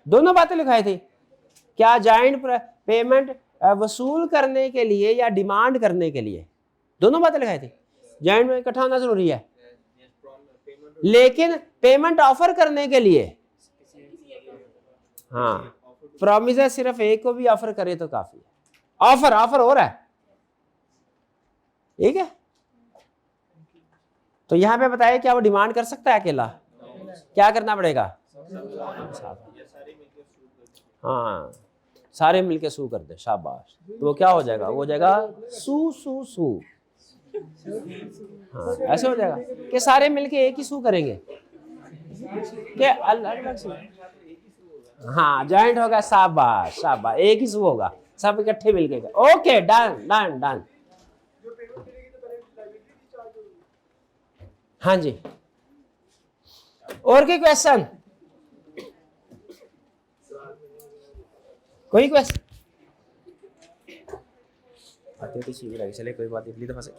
Speaker 1: दोनों बातें लिखाई थी। क्या जॉइंट पेमेंट वसूल करने के लिए या डिमांड करने के लिए, दोनों बातें लिखाई थी। जॉइंट में इकट्ठा होना जरूरी है, लेकिन पेमेंट ऑफर करने के लिए, हाँ, प्रॉमिस है सिर्फ एक को भी ऑफर करे तो काफी है। ऑफर हो रहा है, ठीक है। तो यहां पे बताया क्या वो डिमांड कर सकता है अकेला? क्या करना पड़ेगा? हाँ, सारे मिलके सू कर दे, शाबाश। तो वो क्या हो जाएगा? वो हो जाएगा सू सू सू। हाँ, ऐसे हो जाएगा कि सारे मिलके एक ही सू करेंगे कि अलग अलग सू। हाँ, जॉइंट होगा, शाबाश शाबाश, एक ही सू होगा, सब इकट्ठे मिलके। Okay, done done done. हाँ जी, और कोई क्वेश्चन? कोई क्वेश्चन? चले कोई बात नहीं, दफा से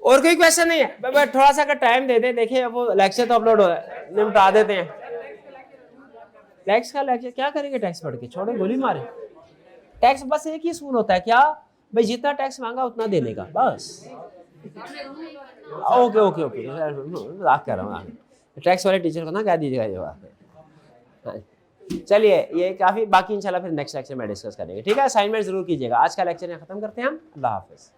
Speaker 1: और कोई क्वेश्चन नहीं है? थोड़ा सा का टाइम दे दे, देखिए वो लेक्चर तो अपलोड हो रहा है, निपटा देते हैं। टैक्स का लेक्चर क्या करेंगे? टैक्स पढ़ के छोड़े, गोली मारे। टैक्स बस एक ही सूल होता है, क्या भाई? जितना टैक्स मांगा उतना देने का, बस। ओके ओके ओके, मजाक कर रहा हूँ। टैक्स वाले टीचर को ना कह दीजिएगा ये बात। चलिए, ये काफी, बाकी इंशाल्लाह फिर नेक्स्ट लेक्चर में डिस्कस करेंगे, ठीक है। असाइनमेंट जरूर कीजिएगा। आज का लेक्चर यहाँ खत्म करते हैं हम। अल्लाह हाफिज।